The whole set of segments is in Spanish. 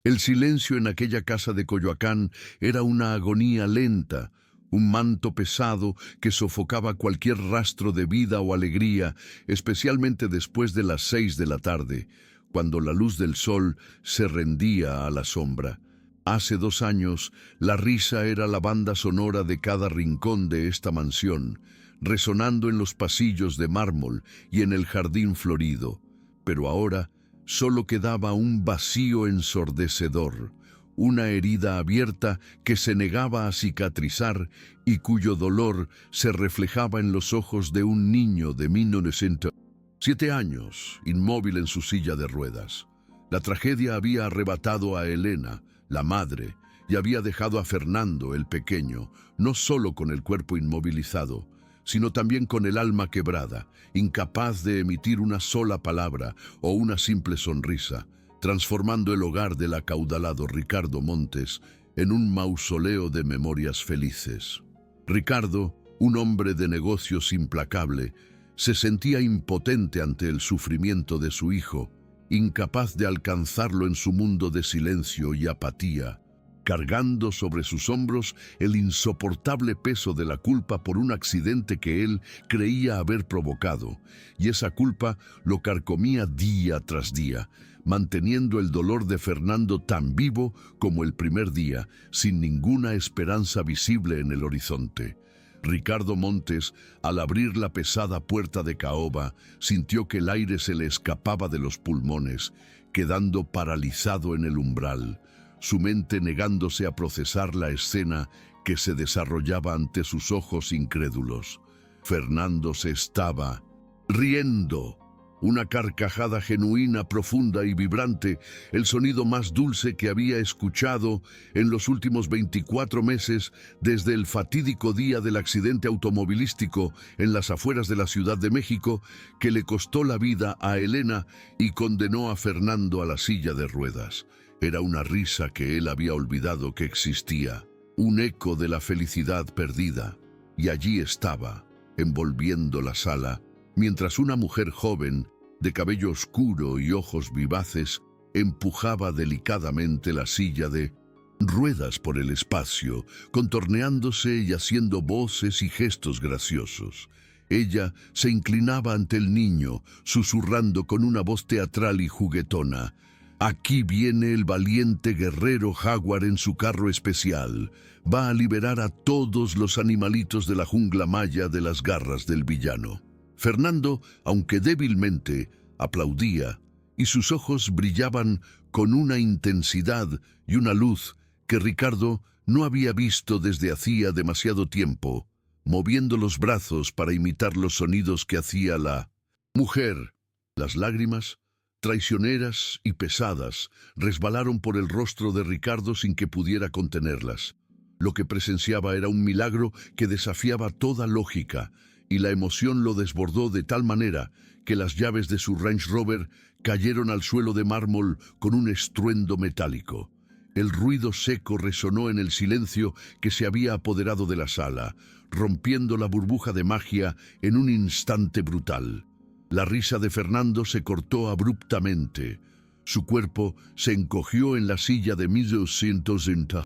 El silencio en aquella casa de Coyoacán era una agonía lenta, un manto pesado que sofocaba cualquier rastro de vida o alegría, especialmente después de las 6 de la tarde, cuando la luz del sol se rendía a la sombra. Hace 2 años, la risa era la banda sonora de cada rincón de esta mansión, resonando en los pasillos de mármol y en el jardín florido. Pero ahora solo quedaba un vacío ensordecedor, una herida abierta que se negaba a cicatrizar y cuyo dolor se reflejaba en los ojos de un niño de 1907 años, inmóvil en su silla de ruedas. La tragedia había arrebatado a Elena, la madre, y había dejado a Fernando, el pequeño, no solo con el cuerpo inmovilizado, sino también con el alma quebrada, incapaz de emitir una sola palabra o una simple sonrisa, transformando el hogar del acaudalado Ricardo Montes en un mausoleo de memorias felices. Ricardo, un hombre de negocios implacable, se sentía impotente ante el sufrimiento de su hijo, incapaz de alcanzarlo en su mundo de silencio y apatía, cargando sobre sus hombros el insoportable peso de la culpa por un accidente que él creía haber provocado, y esa culpa lo carcomía día tras día, manteniendo el dolor de Fernando tan vivo como el primer día, sin ninguna esperanza visible en el horizonte. Ricardo Montes, al abrir la pesada puerta de caoba, sintió que el aire se le escapaba de los pulmones, quedando paralizado en el umbral, su mente negándose a procesar la escena que se desarrollaba ante sus ojos incrédulos. Fernando se estaba riendo. Una carcajada genuina, profunda y vibrante, el sonido más dulce que había escuchado en los últimos 24 meses desde el fatídico día del accidente automovilístico en las afueras de la Ciudad de México que le costó la vida a Elena y condenó a Fernando a la silla de ruedas. Era una risa que él había olvidado que existía, un eco de la felicidad perdida, y allí estaba, envolviendo la sala, mientras una mujer joven, de cabello oscuro y ojos vivaces, empujaba delicadamente la silla de ruedas por el espacio, contorneándose y haciendo voces y gestos graciosos. Ella se inclinaba ante el niño, susurrando con una voz teatral y juguetona: «Aquí viene el valiente guerrero jaguar en su carro especial. Va a liberar a todos los animalitos de la jungla maya de las garras del villano». Fernando, aunque débilmente, aplaudía, y sus ojos brillaban con una intensidad y una luz que Ricardo no había visto desde hacía demasiado tiempo, moviendo los brazos para imitar los sonidos que hacía la mujer. Las lágrimas, traicioneras y pesadas, resbalaron por el rostro de Ricardo sin que pudiera contenerlas. Lo que presenciaba era un milagro que desafiaba toda lógica, y la emoción lo desbordó de tal manera que las llaves de su Range Rover cayeron al suelo de mármol con un estruendo metálico. El ruido seco resonó en el silencio que se había apoderado de la sala, rompiendo la burbuja de magia en un instante brutal. La risa de Fernando se cortó abruptamente. Su cuerpo se encogió en la silla de 1960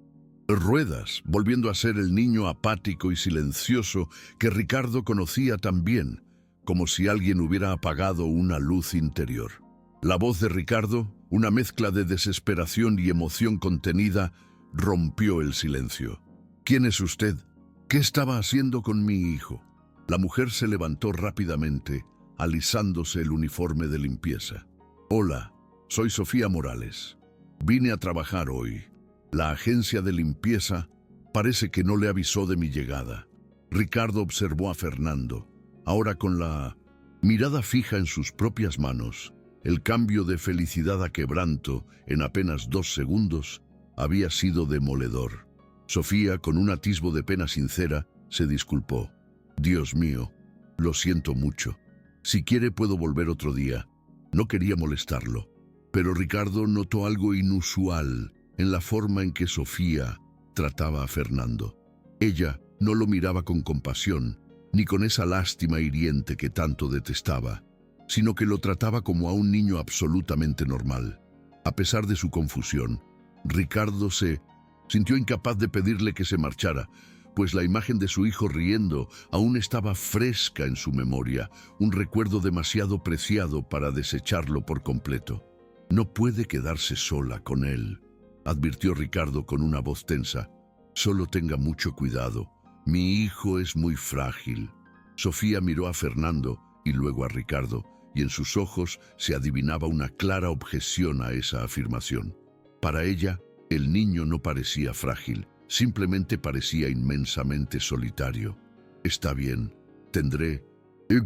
ruedas, volviendo a ser el niño apático y silencioso que Ricardo conocía tan bien, como si alguien hubiera apagado una luz interior. La voz de Ricardo, una mezcla de desesperación y emoción contenida, rompió el silencio. «¿Quién es usted? ¿Qué estaba haciendo con mi hijo?» La mujer se levantó rápidamente, alisándose el uniforme de limpieza. «Hola, soy Sofía Morales. Vine a trabajar hoy. La agencia de limpieza parece que no le avisó de mi llegada». Ricardo observó a Fernando, ahora con la mirada fija en sus propias manos. El cambio de felicidad a quebranto en apenas 2 segundos había sido demoledor. Sofía, con un atisbo de pena sincera, se disculpó. «Dios mío, lo siento mucho. Si quiere puedo volver otro día». No quería molestarlo, pero Ricardo notó algo inusual en la forma en que Sofía trataba a Fernando. Ella no lo miraba con compasión, ni con esa lástima hiriente que tanto detestaba, sino que lo trataba como a un niño absolutamente normal. A pesar de su confusión, Ricardo se sintió incapaz de pedirle que se marchara, pues la imagen de su hijo riendo aún estaba fresca en su memoria, un recuerdo demasiado preciado para desecharlo por completo. No puede quedarse sola con él, advirtió Ricardo con una voz tensa. Solo tenga mucho cuidado. Mi hijo es muy frágil. Sofía miró a Fernando y luego a Ricardo, y en sus ojos se adivinaba una clara objeción a esa afirmación. Para ella, el niño no parecía frágil, simplemente parecía inmensamente solitario. Está bien, tendré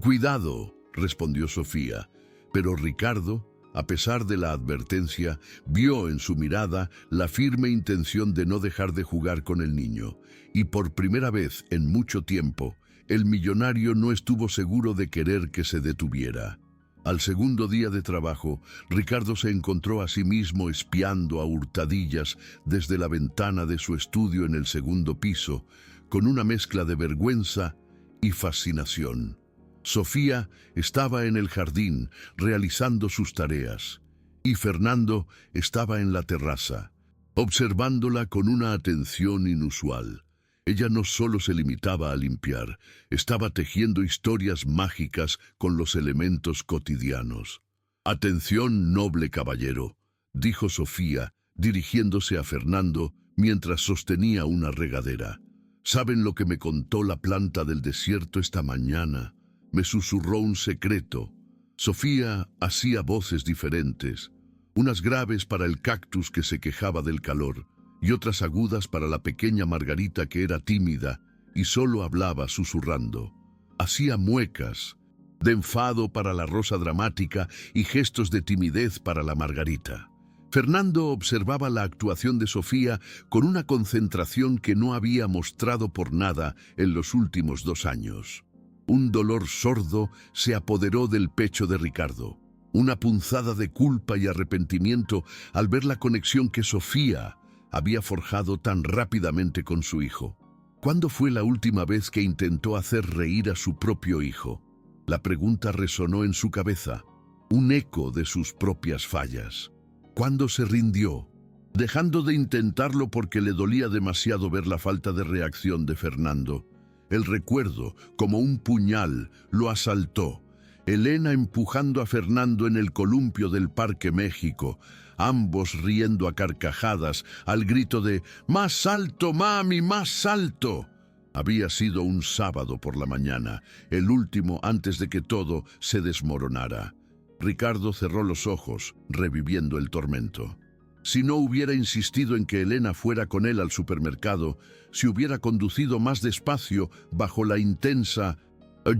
cuidado, respondió Sofía, pero Ricardo, a pesar de la advertencia, vio en su mirada la firme intención de no dejar de jugar con el niño, y por primera vez en mucho tiempo, el millonario no estuvo seguro de querer que se detuviera. Al segundo día de trabajo, Ricardo se encontró a sí mismo espiando a hurtadillas desde la ventana de su estudio en el segundo piso, con una mezcla de vergüenza y fascinación. Sofía estaba en el jardín realizando sus tareas, y Fernando estaba en la terraza, observándola con una atención inusual. Ella no solo se limitaba a limpiar, estaba tejiendo historias mágicas con los elementos cotidianos. «Atención, noble caballero», dijo Sofía, dirigiéndose a Fernando mientras sostenía una regadera. «¿Saben lo que me contó la planta del desierto esta mañana? Me susurró un secreto». Sofía hacía voces diferentes, unas graves para el cactus que se quejaba del calor, y otras agudas para la pequeña Margarita que era tímida y solo hablaba susurrando. Hacía muecas de enfado para la rosa dramática y gestos de timidez para la Margarita. Fernando observaba la actuación de Sofía con una concentración que no había mostrado por nada en los últimos 2 años. Un dolor sordo se apoderó del pecho de Ricardo, una punzada de culpa y arrepentimiento al ver la conexión que Sofía había forjado tan rápidamente con su hijo. ¿Cuándo fue la última vez que intentó hacer reír a su propio hijo? La pregunta resonó en su cabeza, un eco de sus propias fallas. ¿Cuándo se rindió? Dejando de intentarlo porque le dolía demasiado ver la falta de reacción de Fernando. El recuerdo, como un puñal, lo asaltó. Elena empujando a Fernando en el columpio del Parque México, ambos riendo a carcajadas al grito de «¡Más alto, mami, más alto!». Había sido un sábado por la mañana, el último antes de que todo se desmoronara. Ricardo cerró los ojos, reviviendo el tormento. Si no hubiera insistido en que Elena fuera con él al supermercado, si hubiera conducido más despacio bajo la intensa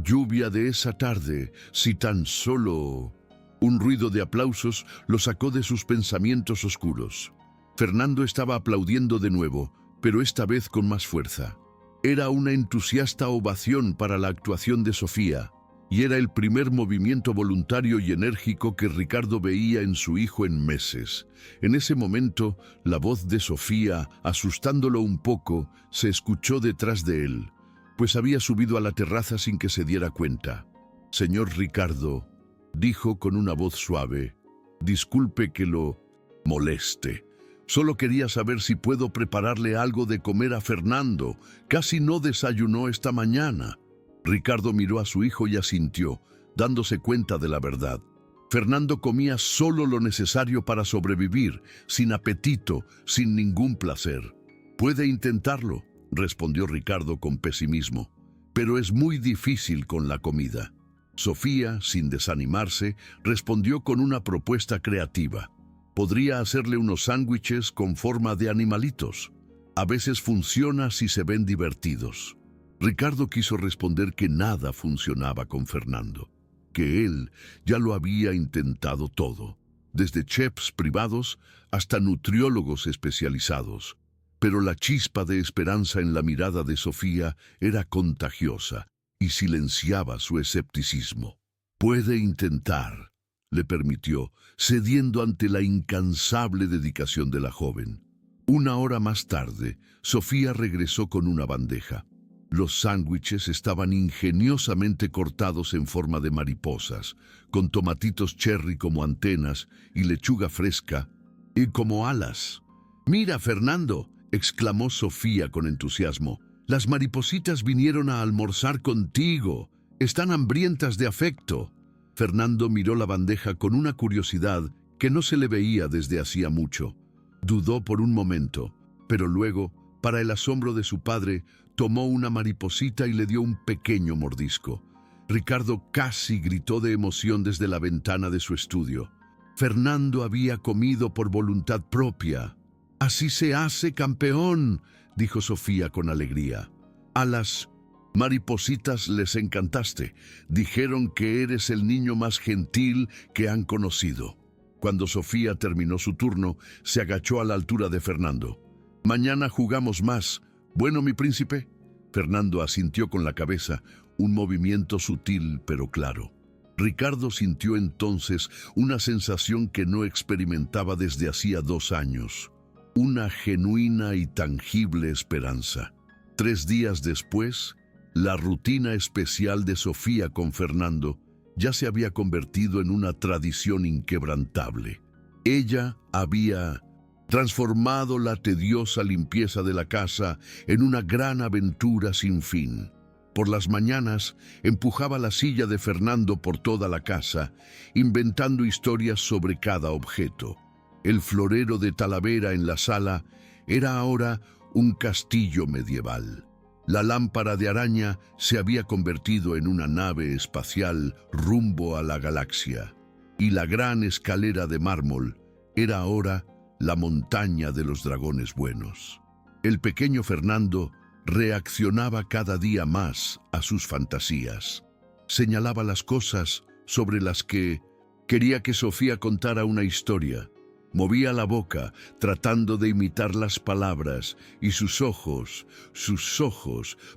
lluvia de esa tarde, si tan solo... Un ruido de aplausos lo sacó de sus pensamientos oscuros. Fernando estaba aplaudiendo de nuevo, pero esta vez con más fuerza. Era una entusiasta ovación para la actuación de Sofía, y era el primer movimiento voluntario y enérgico que Ricardo veía en su hijo en meses. En ese momento, la voz de Sofía, asustándolo un poco, se escuchó detrás de él, pues había subido a la terraza sin que se diera cuenta. «Señor Ricardo», dijo con una voz suave, «disculpe que lo moleste. Solo quería saber si puedo prepararle algo de comer a Fernando. Casi no desayunó esta mañana». Ricardo miró a su hijo y asintió, dándose cuenta de la verdad. Fernando comía solo lo necesario para sobrevivir, sin apetito, sin ningún placer. «Puede intentarlo», respondió Ricardo con pesimismo, «pero es muy difícil con la comida». Sofía, sin desanimarse, respondió con una propuesta creativa. Podría hacerle unos sándwiches con forma de animalitos. A veces funciona si se ven divertidos. Ricardo quiso responder que nada funcionaba con Fernando, que él ya lo había intentado todo, desde chefs privados hasta nutriólogos especializados. Pero la chispa de esperanza en la mirada de Sofía era contagiosa y silenciaba su escepticismo. «Puede intentar», le permitió, cediendo ante la incansable dedicación de la joven. 1 hora más tarde, Sofía regresó con una bandeja. Los sándwiches estaban ingeniosamente cortados en forma de mariposas, con tomatitos cherry como antenas y lechuga fresca y como alas. «Mira, Fernando», exclamó Sofía con entusiasmo. «Las maripositas vinieron a almorzar contigo. Están hambrientas de afecto». Fernando miró la bandeja con una curiosidad que no se le veía desde hacía mucho. Dudó por un momento, pero luego, para el asombro de su padre, tomó una mariposita y le dio un pequeño mordisco. Ricardo casi gritó de emoción desde la ventana de su estudio. Fernando había comido por voluntad propia. «Así se hace, campeón», dijo Sofía con alegría. «A las maripositas les encantaste. Dijeron que eres el niño más gentil que han conocido». Cuando Sofía terminó su turno, se agachó a la altura de Fernando. «Mañana jugamos más. ¿Bueno, mi príncipe?» Fernando asintió con la cabeza, un movimiento sutil pero claro. Ricardo sintió entonces una sensación que no experimentaba desde hacía 2 años. Una genuina y tangible esperanza. 3 días después, la rutina especial de Sofía con Fernando ya se había convertido en una tradición inquebrantable. Ella había transformado la tediosa limpieza de la casa en una gran aventura sin fin. Por las mañanas empujaba la silla de Fernando por toda la casa, inventando historias sobre cada objeto. El florero de Talavera en la sala era ahora un castillo medieval. La lámpara de araña se había convertido en una nave espacial rumbo a la galaxia, y la gran escalera de mármol era ahora la montaña de los dragones buenos. El pequeño Fernando reaccionaba cada día más a sus fantasías. Señalaba las cosas sobre las que quería que Sofía contara una historia. Movía la boca, tratando de imitar las palabras, y sus ojos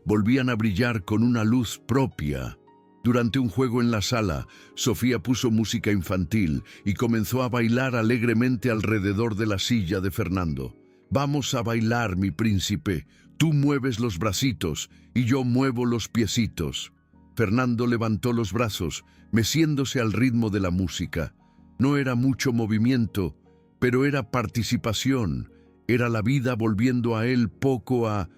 volvían a brillar con una luz propia. Durante un juego en la sala, Sofía puso música infantil y comenzó a bailar alegremente alrededor de la silla de Fernando. «Vamos a bailar, mi príncipe. Tú mueves los bracitos y yo muevo los piecitos». Fernando levantó los brazos, meciéndose al ritmo de la música. No era mucho movimiento, pero era participación, era la vida volviendo a él poco a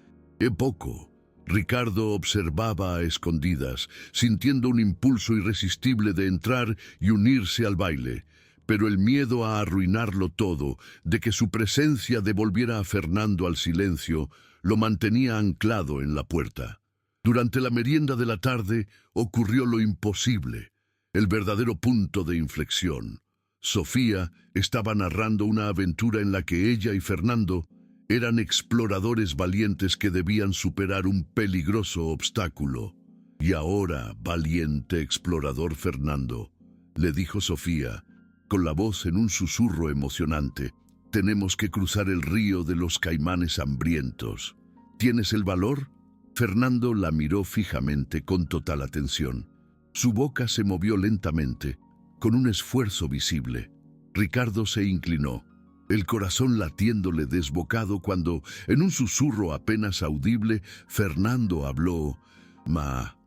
poco. Ricardo observaba a escondidas, sintiendo un impulso irresistible de entrar y unirse al baile, pero el miedo a arruinarlo todo, de que su presencia devolviera a Fernando al silencio, lo mantenía anclado en la puerta. Durante la merienda de la tarde ocurrió lo imposible, el verdadero punto de inflexión. Sofía estaba narrando una aventura en la que ella y Fernando eran exploradores valientes que debían superar un peligroso obstáculo. «Y ahora, valiente explorador Fernando», le dijo Sofía, con la voz en un susurro emocionante, «tenemos que cruzar el río de los caimanes hambrientos. ¿Tienes el valor?» Fernando la miró fijamente con total atención. Su boca se movió lentamente, con un esfuerzo visible. Ricardo se inclinó, el corazón latiéndole desbocado cuando, en un susurro apenas audible, Fernando habló. «Ma».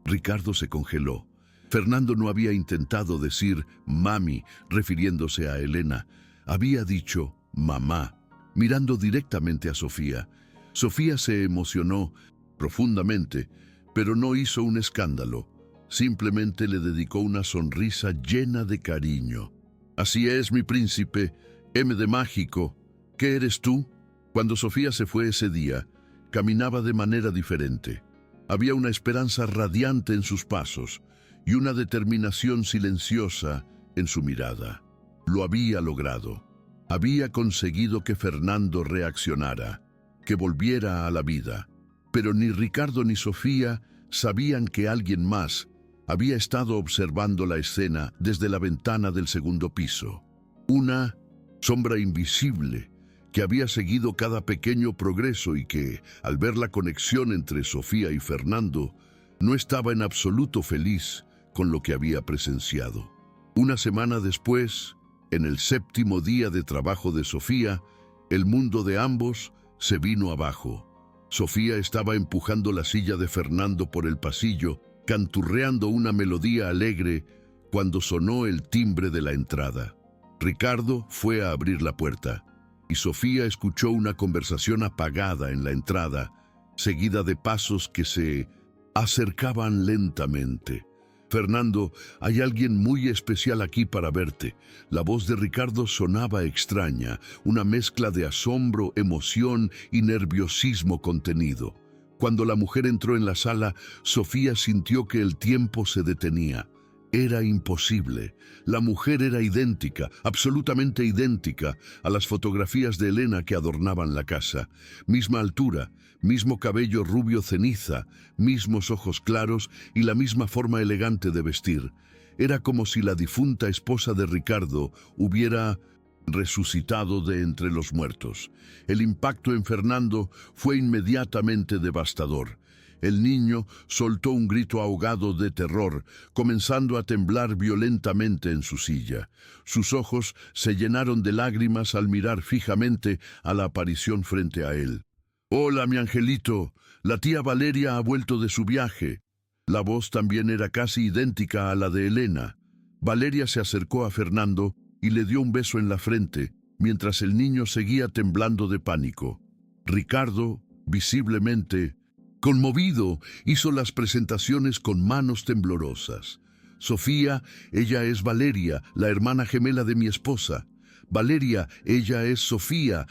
Ricardo se congeló. Fernando no había intentado decir «mami», refiriéndose a Elena. Había dicho «mamá», mirando directamente a Sofía. Sofía se emocionó profundamente, pero no hizo un escándalo. Simplemente le dedicó una sonrisa llena de cariño. «Así es, mi príncipe, M de mágico. ¿Qué eres tú?» Cuando Sofía se fue ese día, caminaba de manera diferente. Había una esperanza radiante en sus pasos y una determinación silenciosa en su mirada. Lo había logrado. Había conseguido que Fernando reaccionara, que volviera a la vida. Pero ni Ricardo ni Sofía sabían que alguien más había estado observando la escena desde la ventana del segundo piso. Una sombra invisible que había seguido cada pequeño progreso y que, al ver la conexión entre Sofía y Fernando, no estaba en absoluto feliz con lo que había presenciado. Una semana después, en el 7º día de trabajo de Sofía, el mundo de ambos se vino abajo. Sofía estaba empujando la silla de Fernando por el pasillo, canturreando una melodía alegre, cuando sonó el timbre de la entrada. Ricardo fue a abrir la puerta. y Sofía escuchó una conversación apagada en la entrada, seguida de pasos que se acercaban lentamente. Fernando, hay alguien muy especial aquí para verte. La voz de Ricardo sonaba extraña, una mezcla de asombro, emoción y nerviosismo contenido. Cuando la mujer entró en la sala, Sofía sintió que el tiempo se detenía. Era imposible. La mujer era idéntica, absolutamente idéntica, a las fotografías de Elena que adornaban la casa. Misma altura, mismo cabello rubio ceniza, mismos ojos claros y la misma forma elegante de vestir. Era como si la difunta esposa de Ricardo hubiera resucitado de entre los muertos. El impacto en Fernando fue inmediatamente devastador. El niño soltó un grito ahogado de terror, comenzando a temblar violentamente en su silla. Sus ojos se llenaron de lágrimas al mirar fijamente a la aparición frente a él. «Hola, mi angelito, la tía Valeria ha vuelto de su viaje». La voz también era casi idéntica a la de Elena. Valeria se acercó a Fernando y le dio un beso en la frente, mientras el niño seguía temblando de pánico. Ricardo, visiblemente conmovido, hizo las presentaciones con manos temblorosas. «Sofía, ella es Valeria, la hermana gemela de mi esposa. Valeria, ella es Sofía,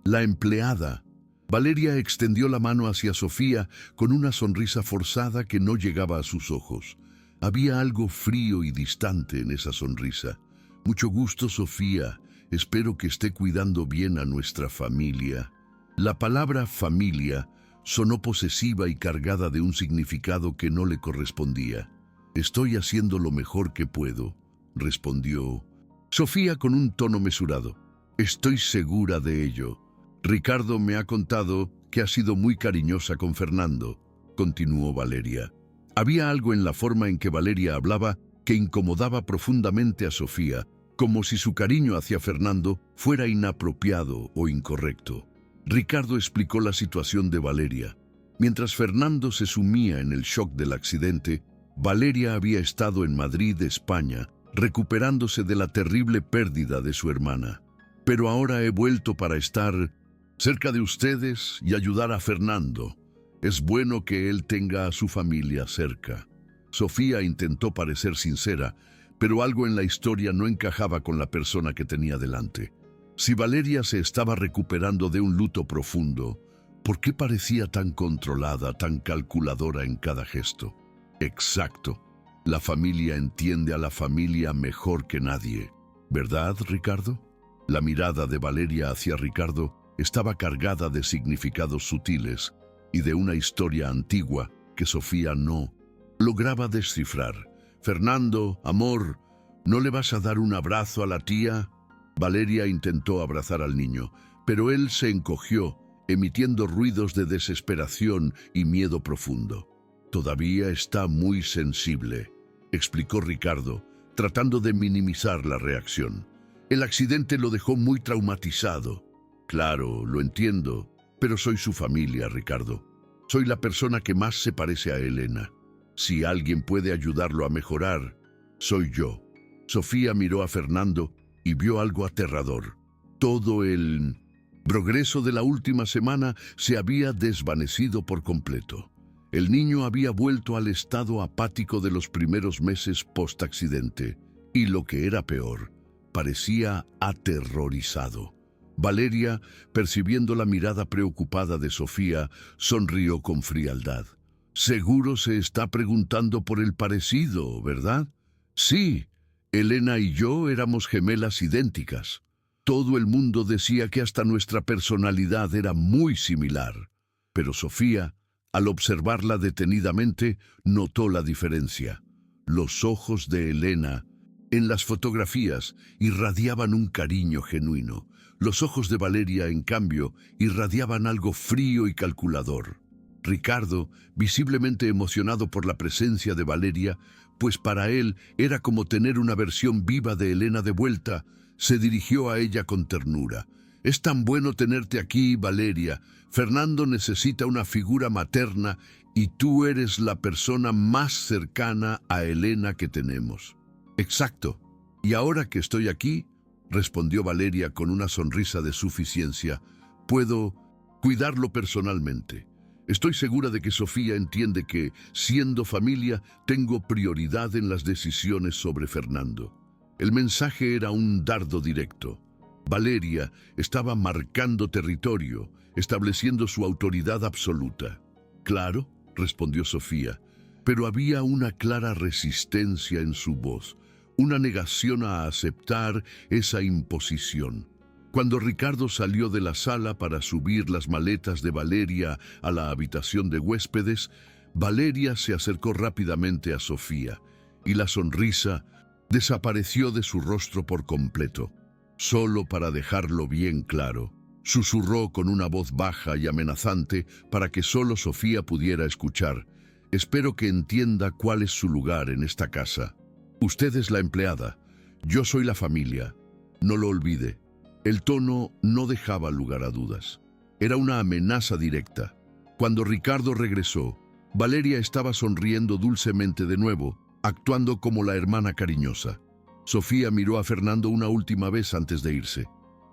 la empleada». Valeria extendió la mano hacia Sofía con una sonrisa forzada que no llegaba a sus ojos. Había algo frío y distante en esa sonrisa. «Mucho gusto, Sofía. Espero que esté cuidando bien a nuestra familia». La palabra familia sonó posesiva y cargada de un significado que no le correspondía. «Estoy haciendo lo mejor que puedo», respondió Sofía con un tono mesurado. «Estoy segura de ello. Ricardo me ha contado que ha sido muy cariñosa con Fernando», continuó Valeria. Había algo en la forma en que Valeria hablaba que incomodaba profundamente a Sofía, como si su cariño hacia Fernando fuera inapropiado o incorrecto. Ricardo explicó la situación de Valeria. Mientras Fernando se sumía en el shock del accidente, Valeria había estado en Madrid, España, recuperándose de la terrible pérdida de su hermana. «Pero ahora he vuelto para estar cerca de ustedes y ayudar a Fernando. Es bueno que él tenga a su familia cerca». Sofía intentó parecer sincera, pero algo en la historia no encajaba con la persona que tenía delante. Si Valeria se estaba recuperando de un luto profundo, ¿por qué parecía tan controlada, tan calculadora en cada gesto? Exacto. La familia entiende a la familia mejor que nadie. ¿Verdad, Ricardo? La mirada de Valeria hacia Ricardo estaba cargada de significados sutiles y de una historia antigua que Sofía no lograba descifrar. «Fernando, amor, ¿no le vas a dar un abrazo a la tía?» Valeria intentó abrazar al niño, pero él se encogió, emitiendo ruidos de desesperación y miedo profundo. «Todavía está muy sensible», explicó Ricardo, tratando de minimizar la reacción. «El accidente lo dejó muy traumatizado». «Claro, lo entiendo, pero soy su familia, Ricardo. Soy la persona que más se parece a Elena. Si alguien puede ayudarlo a mejorar, soy yo». Sofía miró a Fernando y vio algo aterrador. Todo el progreso de la última semana se había desvanecido por completo. El niño había vuelto al estado apático de los primeros meses post-accidente, y lo que era peor, parecía aterrorizado. Valeria, percibiendo la mirada preocupada de Sofía, sonrió con frialdad. «Seguro se está preguntando por el parecido, ¿verdad?» «Sí. Elena y yo éramos gemelas idénticas. Todo el mundo decía que hasta nuestra personalidad era muy similar. Pero Sofía, al observarla detenidamente, notó la diferencia. Los ojos de Elena, en las fotografías, irradiaban un cariño genuino. Los ojos de Valeria, en cambio, irradiaban algo frío y calculador. Ricardo, visiblemente emocionado por la presencia de Valeria, pues para él era como tener una versión viva de Elena de vuelta, se dirigió a ella con ternura. «Es tan bueno tenerte aquí, Valeria. Fernando necesita una figura materna y tú eres la persona más cercana a Elena que tenemos». «Exacto. Y ahora que estoy aquí, respondió Valeria con una sonrisa de suficiencia. Puedo cuidarlo personalmente. Estoy segura de que Sofía entiende que, siendo familia, tengo prioridad en las decisiones sobre Fernando. El mensaje era un dardo directo. Valeria estaba marcando territorio, estableciendo su autoridad absoluta. Claro, respondió Sofía, pero había una clara resistencia en su voz, una negación a aceptar esa imposición. Cuando Ricardo salió de la sala para subir las maletas de Valeria a la habitación de huéspedes, Valeria se acercó rápidamente a Sofía y la sonrisa desapareció de su rostro por completo. Solo para dejarlo bien claro, susurró con una voz baja y amenazante para que solo Sofía pudiera escuchar. Espero que entienda cuál es su lugar en esta casa. Usted es la empleada, yo soy la familia. No lo olvide. El tono no dejaba lugar a dudas. Era una amenaza directa. Cuando Ricardo regresó, Valeria estaba sonriendo dulcemente de nuevo, actuando como la hermana cariñosa. Sofía miró a Fernando una última vez antes de irse.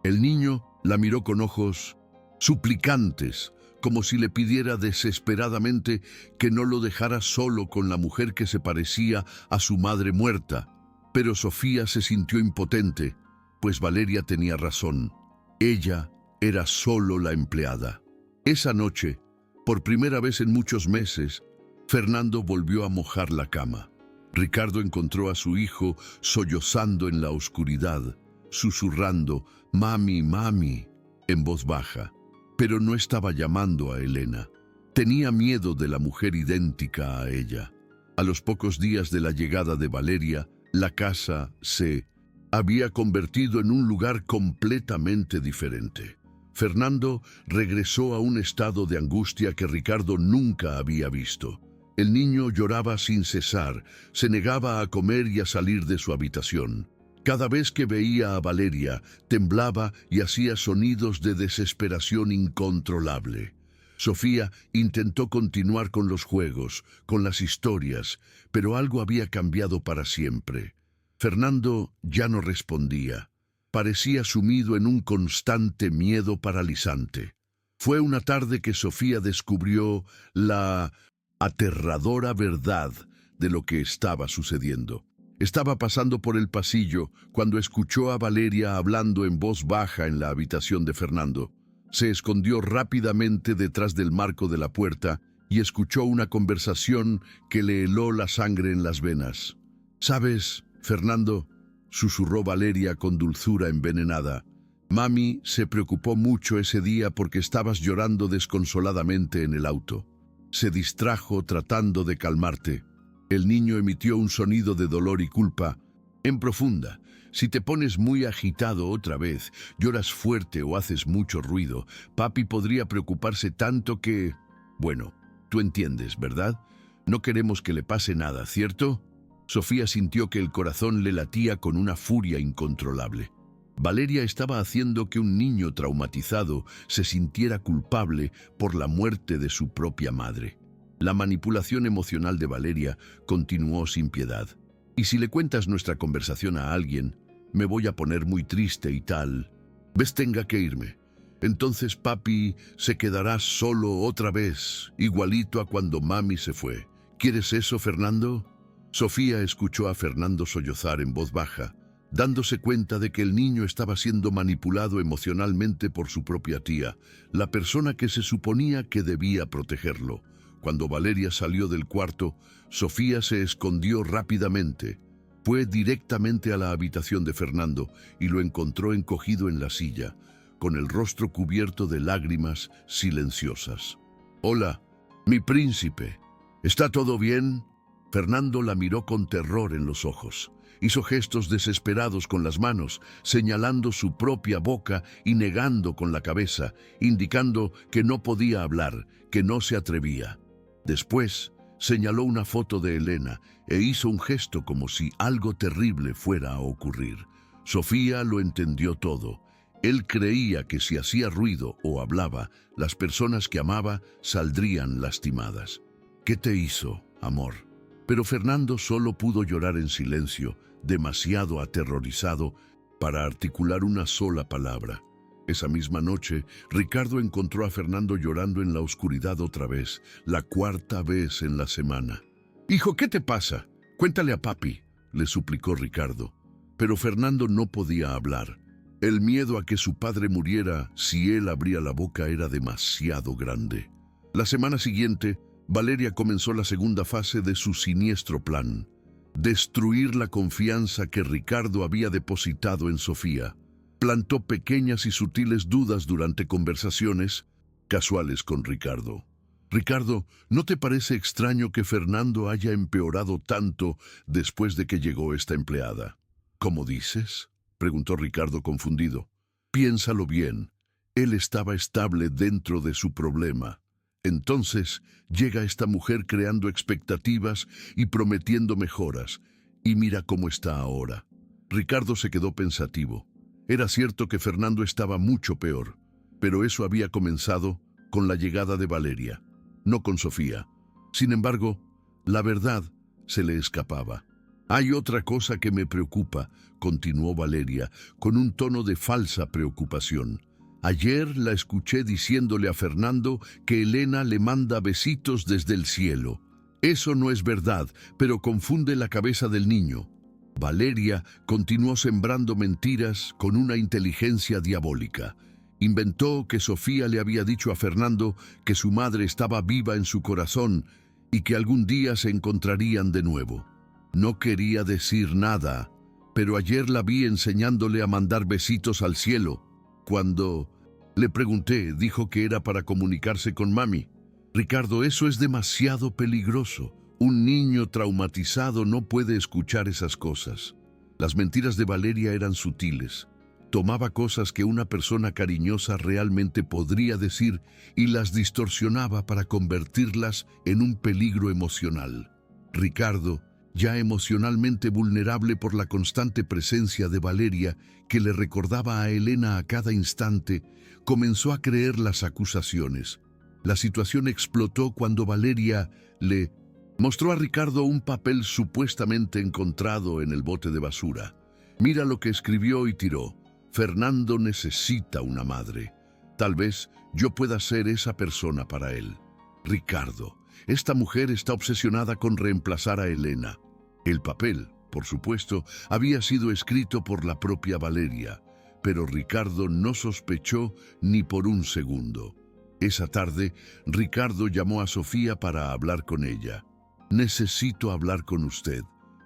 El niño la miró con ojos suplicantes, como si le pidiera desesperadamente que no lo dejara solo con la mujer que se parecía a su madre muerta. Pero Sofía se sintió impotente, pues Valeria tenía razón. Ella era solo la empleada. Esa noche, por primera vez en muchos meses, Fernando volvió a mojar la cama. Ricardo encontró a su hijo sollozando en la oscuridad, susurrando «Mami, mami», en voz baja. Pero no estaba llamando a Elena. Tenía miedo de la mujer idéntica a ella. A los pocos días de la llegada de Valeria, la casa se había convertido en un lugar completamente diferente. Fernando regresó a un estado de angustia que Ricardo nunca había visto. El niño lloraba sin cesar, se negaba a comer y a salir de su habitación. Cada vez que veía a Valeria, temblaba y hacía sonidos de desesperación incontrolable. Sofía intentó continuar con los juegos, con las historias, pero algo había cambiado para siempre. Fernando ya no respondía. Parecía sumido en un constante miedo paralizante. Fue una tarde que Sofía descubrió la aterradora verdad de lo que estaba sucediendo. Estaba pasando por el pasillo cuando escuchó a Valeria hablando en voz baja en la habitación de Fernando. Se escondió rápidamente detrás del marco de la puerta y escuchó una conversación que le heló la sangre en las venas. «¿Sabes, Fernando?», susurró Valeria con dulzura envenenada. «Mami se preocupó mucho ese día porque estabas llorando desconsoladamente en el auto. Se distrajo tratando de calmarte». El niño emitió un sonido de dolor y culpa. «En profunda, si te pones muy agitado otra vez, lloras fuerte o haces mucho ruido, papi podría preocuparse tanto que... Bueno, tú entiendes, ¿verdad? No queremos que le pase nada, ¿cierto?» Sofía sintió que el corazón le latía con una furia incontrolable. Valeria estaba haciendo que un niño traumatizado se sintiera culpable por la muerte de su propia madre. La manipulación emocional de Valeria continuó sin piedad. «Y si le cuentas nuestra conversación a alguien, me voy a poner muy triste y tal. ¿Ves? Tenga que irme. Entonces papi se quedará solo otra vez, igualito a cuando mami se fue. ¿Quieres eso, Fernando?» Sofía escuchó a Fernando sollozar en voz baja, dándose cuenta de que el niño estaba siendo manipulado emocionalmente por su propia tía, la persona que se suponía que debía protegerlo. Cuando Valeria salió del cuarto, Sofía se escondió rápidamente. Fue directamente a la habitación de Fernando y lo encontró encogido en la silla, con el rostro cubierto de lágrimas silenciosas. «Hola, mi príncipe. ¿Está todo bien?» Fernando la miró con terror en los ojos. Hizo gestos desesperados con las manos, señalando su propia boca y negando con la cabeza, indicando que no podía hablar, que no se atrevía. Después, señaló una foto de Elena e hizo un gesto como si algo terrible fuera a ocurrir. Sofía lo entendió todo. Él creía que si hacía ruido o hablaba, las personas que amaba saldrían lastimadas. «¿Qué te hizo, amor?» Pero Fernando solo pudo llorar en silencio, demasiado aterrorizado, para articular una sola palabra. Esa misma noche, Ricardo encontró a Fernando llorando en la oscuridad otra vez, la cuarta vez en la semana. «Hijo, ¿qué te pasa? Cuéntale a papi», le suplicó Ricardo. Pero Fernando no podía hablar. El miedo a que su padre muriera si él abría la boca era demasiado grande. La semana siguiente, Valeria comenzó la segunda fase de su siniestro plan: destruir la confianza que Ricardo había depositado en Sofía. Plantó pequeñas y sutiles dudas durante conversaciones casuales con Ricardo. «Ricardo, ¿no te parece extraño que Fernando haya empeorado tanto después de que llegó esta empleada?» «¿Cómo dices?», preguntó Ricardo confundido. «Piénsalo bien. Él estaba estable dentro de su problema. Entonces llega esta mujer creando expectativas y prometiendo mejoras. Y mira cómo está ahora». Ricardo se quedó pensativo. Era cierto que Fernando estaba mucho peor, pero eso había comenzado con la llegada de Valeria, no con Sofía. Sin embargo, la verdad se le escapaba. «Hay otra cosa que me preocupa», continuó Valeria, con un tono de falsa preocupación. «Ayer la escuché diciéndole a Fernando que Elena le manda besitos desde el cielo. Eso no es verdad, pero confunde la cabeza del niño». Valeria continuó sembrando mentiras con una inteligencia diabólica. Inventó que Sofía le había dicho a Fernando que su madre estaba viva en su corazón y que algún día se encontrarían de nuevo. No quería decir nada, pero ayer la vi enseñándole a mandar besitos al cielo. Cuando le pregunté, dijo que era para comunicarse con mami. «Ricardo, eso es demasiado peligroso. Un niño traumatizado no puede escuchar esas cosas». Las mentiras de Valeria eran sutiles. Tomaba cosas que una persona cariñosa realmente podría decir y las distorsionaba para convertirlas en un peligro emocional. Ricardo, ya emocionalmente vulnerable por la constante presencia de Valeria, que le recordaba a Elena a cada instante, comenzó a creer las acusaciones. La situación explotó cuando Valeria le mostró a Ricardo un papel supuestamente encontrado en el bote de basura. «Mira lo que escribió», y tiró. «Fernando necesita una madre. Tal vez yo pueda ser esa persona para él». «Ricardo, esta mujer está obsesionada con reemplazar a Elena». El papel, por supuesto, había sido escrito por la propia Valeria, pero Ricardo no sospechó ni por un segundo. Esa tarde, Ricardo llamó a Sofía para hablar con ella. «Necesito hablar con usted.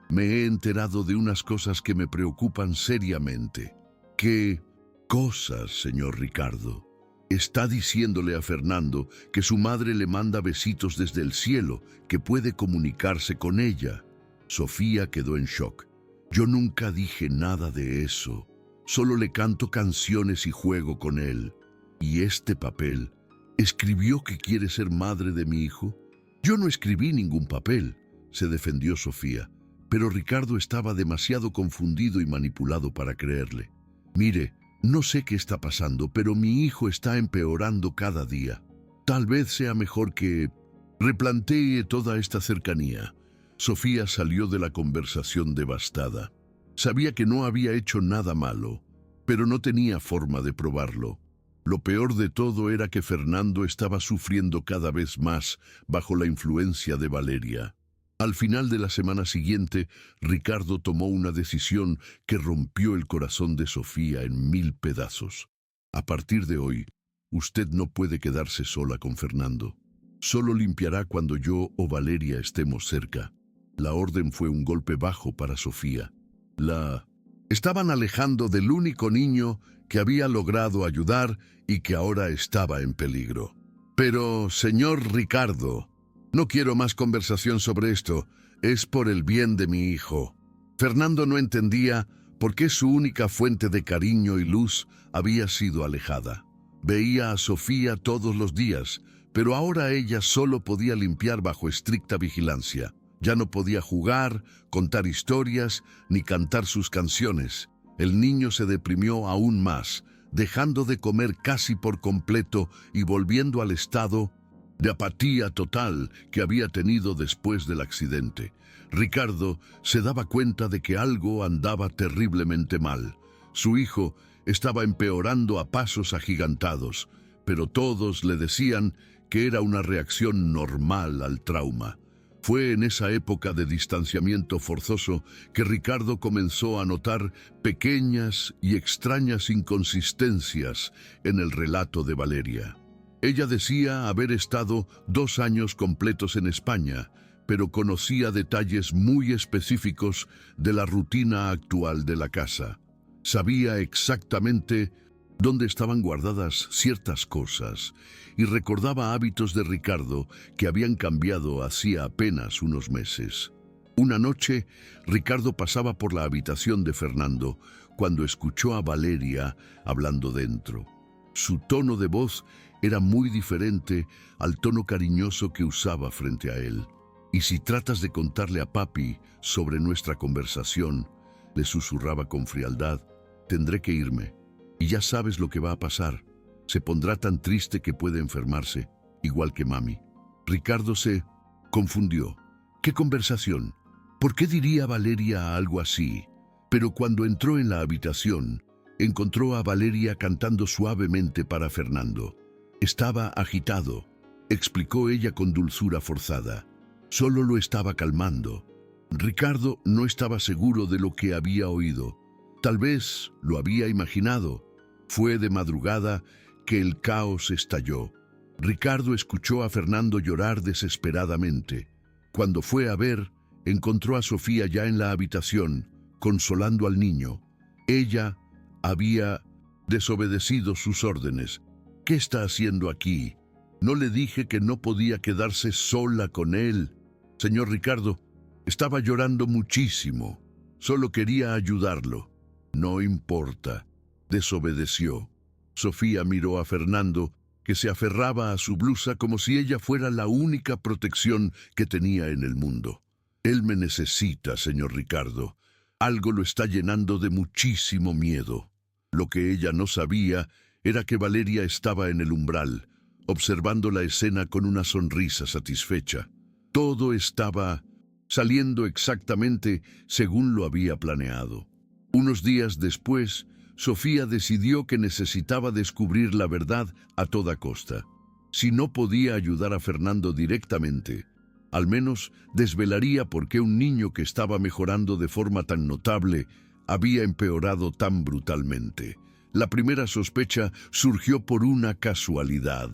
Me he enterado de unas cosas que me preocupan seriamente». «¿Qué cosas, señor Ricardo?» «Está diciéndole a Fernando que su madre le manda besitos desde el cielo, que puede comunicarse con ella». Sofía quedó en shock. «Yo nunca dije nada de eso. Solo le canto canciones y juego con él. ¿Y este papel? ¿Escribió que quiere ser madre de mi hijo?» «Yo no escribí ningún papel», se defendió Sofía, pero Ricardo estaba demasiado confundido y manipulado para creerle. «Mire, no sé qué está pasando, pero mi hijo está empeorando cada día. Tal vez sea mejor que replantee toda esta cercanía». Sofía salió de la conversación devastada. Sabía que no había hecho nada malo, pero no tenía forma de probarlo. Lo peor de todo era que Fernando estaba sufriendo cada vez más bajo la influencia de Valeria. Al final de la semana siguiente, Ricardo tomó una decisión que rompió el corazón de Sofía en 1000 pedazos. «A partir de hoy, usted no puede quedarse sola con Fernando. Solo limpiará cuando yo o Valeria estemos cerca». La orden fue un golpe bajo para Sofía. La estaban alejando del único niño que había logrado ayudar y que ahora estaba en peligro. «Pero, señor Ricardo, no quiero más conversación sobre esto. Es por el bien de mi hijo». Fernando no entendía por qué su única fuente de cariño y luz había sido alejada. Veía a Sofía todos los días, pero ahora ella solo podía limpiar bajo estricta vigilancia. Ya no podía jugar, contar historias, ni cantar sus canciones. El niño se deprimió aún más, dejando de comer casi por completo y volviendo al estado de apatía total que había tenido después del accidente. Ricardo se daba cuenta de que algo andaba terriblemente mal. Su hijo estaba empeorando a pasos agigantados, pero todos le decían que era una reacción normal al trauma. Fue en esa época de distanciamiento forzoso que Ricardo comenzó a notar pequeñas y extrañas inconsistencias en el relato de Valeria. Ella decía haber estado 2 años completos en España, pero conocía detalles muy específicos de la rutina actual de la casa. Sabía exactamente dónde estaban guardadas ciertas cosas y recordaba hábitos de Ricardo que habían cambiado hacía apenas unos meses. Una noche, Ricardo pasaba por la habitación de Fernando cuando escuchó a Valeria hablando dentro. Su tono de voz era muy diferente al tono cariñoso que usaba frente a él. «Y si tratas de contarle a papi sobre nuestra conversación», le susurraba con frialdad, «tendré que irme. Y ya sabes lo que va a pasar. Se pondrá tan triste que puede enfermarse, igual que mami». Ricardo se confundió. ¿Qué conversación? ¿Por qué diría Valeria algo así? Pero cuando entró en la habitación, encontró a Valeria cantando suavemente para Fernando. Estaba agitado, explicó ella con dulzura forzada. Solo lo estaba calmando. Ricardo no estaba seguro de lo que había oído. Tal vez lo había imaginado. Fue de madrugada que el caos estalló. Ricardo escuchó a Fernando llorar desesperadamente. Cuando fue a ver, encontró a Sofía ya en la habitación, consolando al niño. Ella había desobedecido sus órdenes. «¿Qué está haciendo aquí? No le dije que no podía quedarse sola con él». «Señor Ricardo, estaba llorando muchísimo. Solo quería ayudarlo». «No importa», desobedeció. Sofía miró a Fernando, que se aferraba a su blusa como si ella fuera la única protección que tenía en el mundo. «Él me necesita, señor Ricardo. Algo lo está llenando de muchísimo miedo». Lo que ella no sabía era que Valeria estaba en el umbral, observando la escena con una sonrisa satisfecha. Todo estaba saliendo exactamente según lo había planeado. Unos días después, Sofía decidió que necesitaba descubrir la verdad a toda costa. Si no podía ayudar a Fernando directamente, al menos desvelaría por qué un niño que estaba mejorando de forma tan notable había empeorado tan brutalmente. La primera sospecha surgió por una casualidad.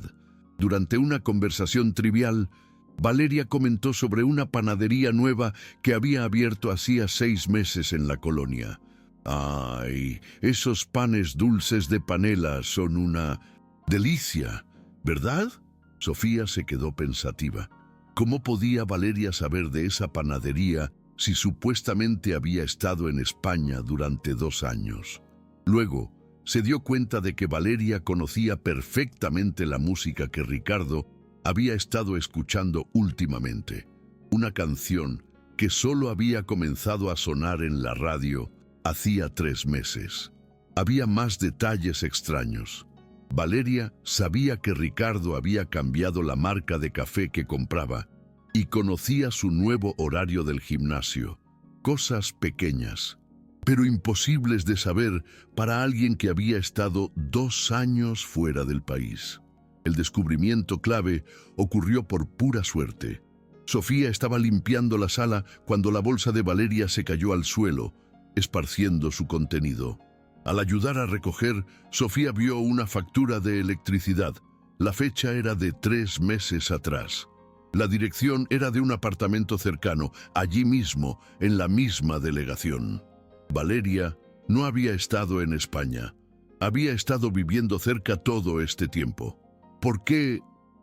Durante una conversación trivial, Valeria comentó sobre una panadería nueva que había abierto hacía 6 meses en la colonia. «Ay, esos panes dulces de panela son una delicia, ¿verdad?». Sofía se quedó pensativa. ¿Cómo podía Valeria saber de esa panadería si supuestamente había estado en España durante 2 años? Luego, se dio cuenta de que Valeria conocía perfectamente la música que Ricardo había estado escuchando últimamente. Una canción que solo había comenzado a sonar en la radio hacía 3 meses. Había más detalles extraños. Valeria sabía que Ricardo había cambiado la marca de café que compraba y conocía su nuevo horario del gimnasio. Cosas pequeñas, pero imposibles de saber para alguien que había estado 2 años fuera del país. El descubrimiento clave ocurrió por pura suerte. Sofía estaba limpiando la sala cuando la bolsa de Valeria se cayó al suelo, esparciendo su contenido. Al ayudar a recoger, Sofía vio una factura de electricidad. La fecha era de 3 meses atrás. La dirección era de un apartamento cercano, allí mismo, en la misma delegación. Valeria no había estado en España. Había estado viviendo cerca todo este tiempo. ¿Por qué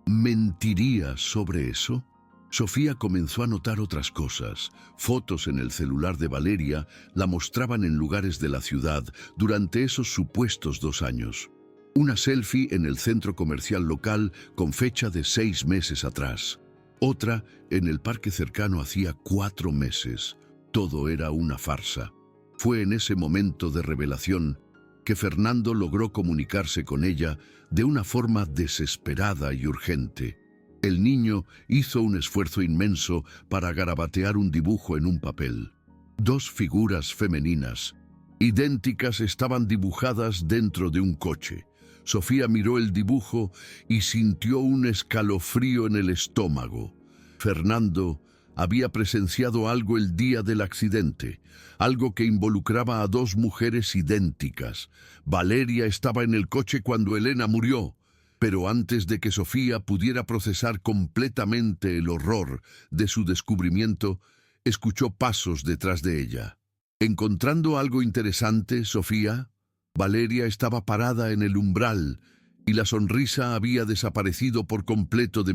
mentiría sobre eso? Sofía comenzó a notar otras cosas. Fotos en el celular de Valeria la mostraban en lugares de la ciudad durante esos supuestos 2 años. Una selfie en el centro comercial local con fecha de 6 meses atrás. Otra en el parque cercano hacía 4 meses. Todo era una farsa. Fue en ese momento de revelación que Fernando logró comunicarse con ella de una forma desesperada y urgente. El niño hizo un esfuerzo inmenso para garabatear un dibujo en un papel. 2 figuras femeninas, idénticas, estaban dibujadas dentro de un coche. Sofía miró el dibujo y sintió un escalofrío en el estómago. Fernando había presenciado algo el día del accidente, algo que involucraba a dos mujeres idénticas. Valeria estaba en el coche cuando Elena murió, pero antes de que Sofía pudiera procesar completamente el horror de su descubrimiento, escuchó pasos detrás de ella. Encontrando algo interesante, Sofía, Valeria estaba parada en el umbral y la sonrisa había desaparecido por completo de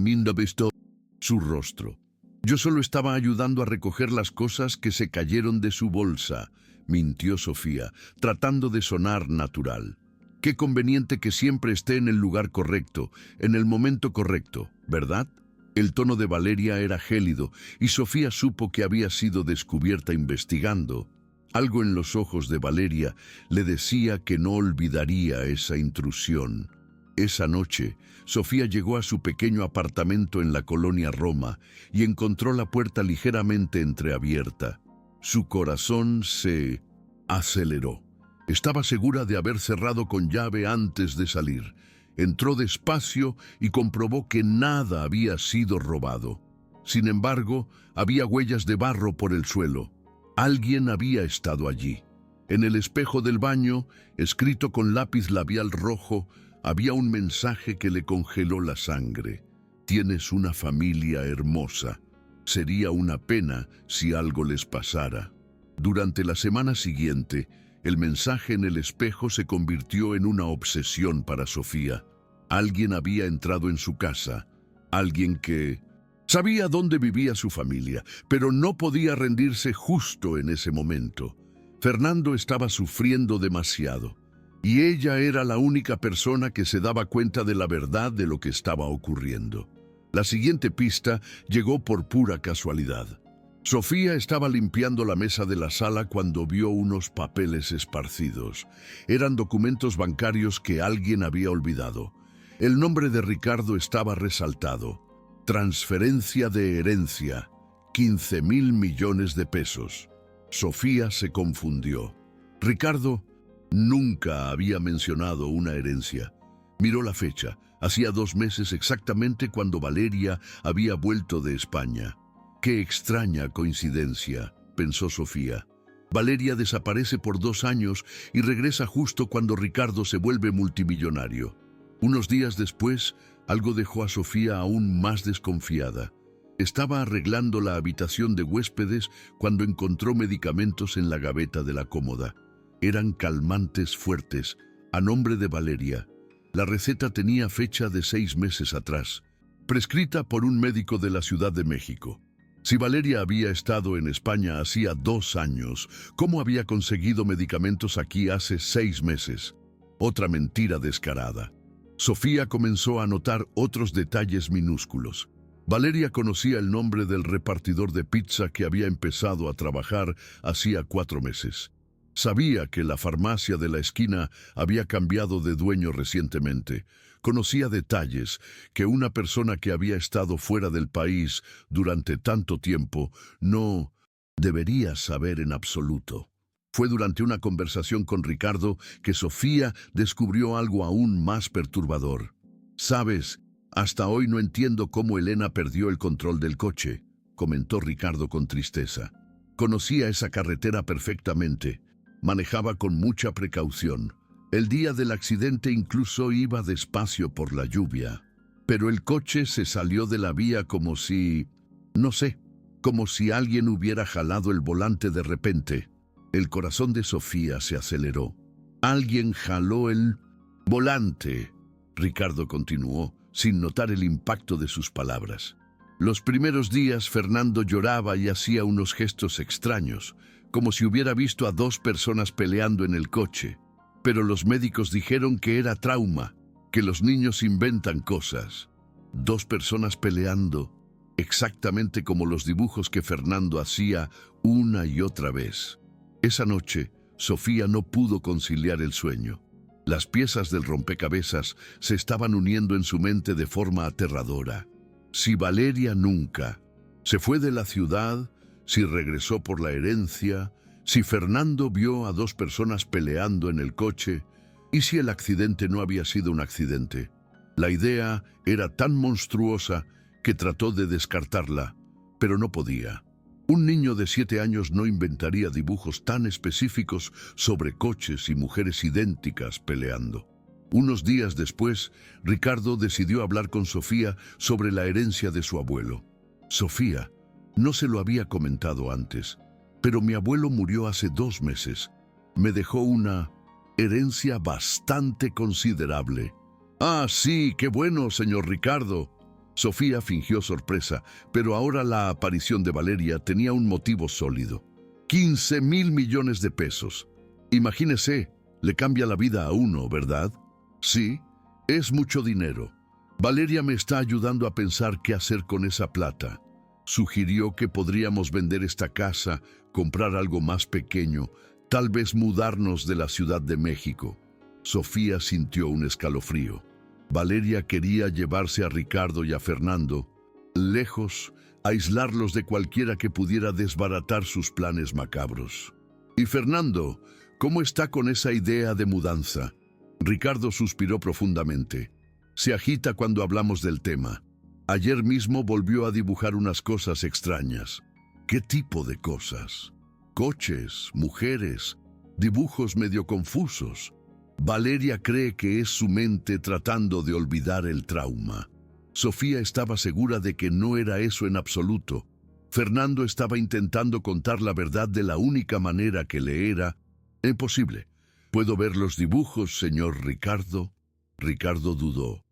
su rostro. Yo solo estaba ayudando a recoger las cosas que se cayeron de su bolsa, mintió Sofía, tratando de sonar natural. Qué conveniente que siempre esté en el lugar correcto, en el momento correcto, ¿verdad? El tono de Valeria era gélido y Sofía supo que había sido descubierta investigando. Algo en los ojos de Valeria le decía que no olvidaría esa intrusión. Esa noche, Sofía llegó a su pequeño apartamento en la colonia Roma y encontró la puerta ligeramente entreabierta. Su corazón se aceleró. Estaba segura de haber cerrado con llave antes de salir. Entró despacio y comprobó que nada había sido robado. Sin embargo, había huellas de barro por el suelo. Alguien había estado allí. En el espejo del baño, escrito con lápiz labial rojo, había un mensaje que le congeló la sangre. Tienes una familia hermosa. Sería una pena si algo les pasara. Durante la semana siguiente, el mensaje en el espejo se convirtió en una obsesión para Sofía. Alguien había entrado en su casa. Alguien que sabía dónde vivía su familia, pero no podía rendirse justo en ese momento. Fernando estaba sufriendo demasiado. Y ella era la única persona que se daba cuenta de la verdad de lo que estaba ocurriendo. La siguiente pista llegó por pura casualidad. Sofía estaba limpiando la mesa de la sala cuando vio unos papeles esparcidos. Eran documentos bancarios que alguien había olvidado. El nombre de Ricardo estaba resaltado. Transferencia de herencia, 15.000 millones de pesos. Sofía se confundió. Ricardo nunca había mencionado una herencia. Miró la fecha. Hacía 2 meses exactamente cuando Valeria había vuelto de España. Qué extraña coincidencia, pensó Sofía. Valeria desaparece por 2 años y regresa justo cuando Ricardo se vuelve multimillonario. Unos días después, algo dejó a Sofía aún más desconfiada. Estaba arreglando la habitación de huéspedes cuando encontró medicamentos en la gaveta de la cómoda. Eran calmantes fuertes, a nombre de Valeria. La receta tenía fecha de 6 meses atrás, prescrita por un médico de la Ciudad de México. Si Valeria había estado en España hacía 2 años, ¿cómo había conseguido medicamentos aquí hace 6 meses? Otra mentira descarada. Sofía comenzó a notar otros detalles minúsculos. Valeria conocía el nombre del repartidor de pizza que había empezado a trabajar hacía 4 meses. Sabía que la farmacia de la esquina había cambiado de dueño recientemente. Conocía detalles que una persona que había estado fuera del país durante tanto tiempo no debería saber en absoluto. Fue durante una conversación con Ricardo que Sofía descubrió algo aún más perturbador. «Sabes, hasta hoy no entiendo cómo Elena perdió el control del coche», comentó Ricardo con tristeza. «Conocía esa carretera perfectamente. Manejaba con mucha precaución. El día del accidente incluso iba despacio por la lluvia. Pero el coche se salió de la vía como si... no sé, como si alguien hubiera jalado el volante de repente». El corazón de Sofía se aceleró. «Alguien jaló el volante», Ricardo continuó, sin notar el impacto de sus palabras. Los primeros días Fernando lloraba y hacía unos gestos extraños, como si hubiera visto a 2 personas peleando en el coche. Pero los médicos dijeron que era trauma, que los niños inventan cosas. 2 personas peleando, exactamente como los dibujos que Fernando hacía una y otra vez. Esa noche, Sofía no pudo conciliar el sueño. Las piezas del rompecabezas se estaban uniendo en su mente de forma aterradora. Si Valeria nunca se fue de la ciudad, si regresó por la herencia, Si Fernando vio a dos personas peleando en el coche, ¿y si el accidente no había sido un accidente? La idea era tan monstruosa que trató de descartarla, pero no podía. Un niño de 7 años no inventaría dibujos tan específicos sobre coches y mujeres idénticas peleando. Unos días después, Ricardo decidió hablar con Sofía sobre la herencia de su abuelo. Sofía, no se lo había comentado antes, pero mi abuelo murió hace 2 meses. Me dejó una herencia bastante considerable. Ah, sí, qué bueno, señor Ricardo. Sofía fingió sorpresa, pero ahora la aparición de Valeria tenía un motivo sólido. 15.000 millones de pesos. Imagínese, le cambia la vida a uno, ¿verdad? Sí, es mucho dinero. Valeria me está ayudando a pensar qué hacer con esa plata. Sugirió que podríamos vender esta casa, comprar algo más pequeño, tal vez mudarnos de la Ciudad de México. Sofía sintió un escalofrío. Valeria quería llevarse a Ricardo y a Fernando lejos, aislarlos de cualquiera que pudiera desbaratar sus planes macabros. ¿Y Fernando, cómo está con esa idea de mudanza? Ricardo suspiró profundamente. Se agita cuando hablamos del tema. Ayer mismo volvió a dibujar unas cosas extrañas. ¿Qué tipo de cosas? Coches, mujeres, dibujos medio confusos. Valeria cree que es su mente tratando de olvidar el trauma. Sofía estaba segura de que no era eso en absoluto. Fernando estaba intentando contar la verdad de la única manera que le era imposible. ¿Puedo ver los dibujos, señor Ricardo? Ricardo dudó.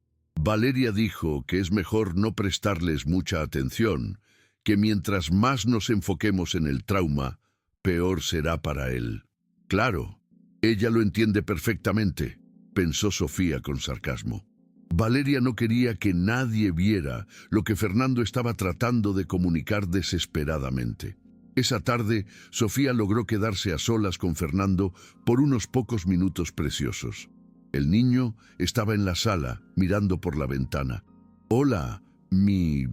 Valeria dijo que es mejor no prestarles mucha atención, que mientras más nos enfoquemos en el trauma, peor será para él. Claro. Ella lo entiende perfectamente, pensó Sofía con sarcasmo. Valeria no quería que nadie viera lo que Fernando estaba tratando de comunicar desesperadamente. Esa tarde, Sofía logró quedarse a solas con Fernando por unos pocos minutos preciosos. El niño estaba en la sala, mirando por la ventana. «Hola, mi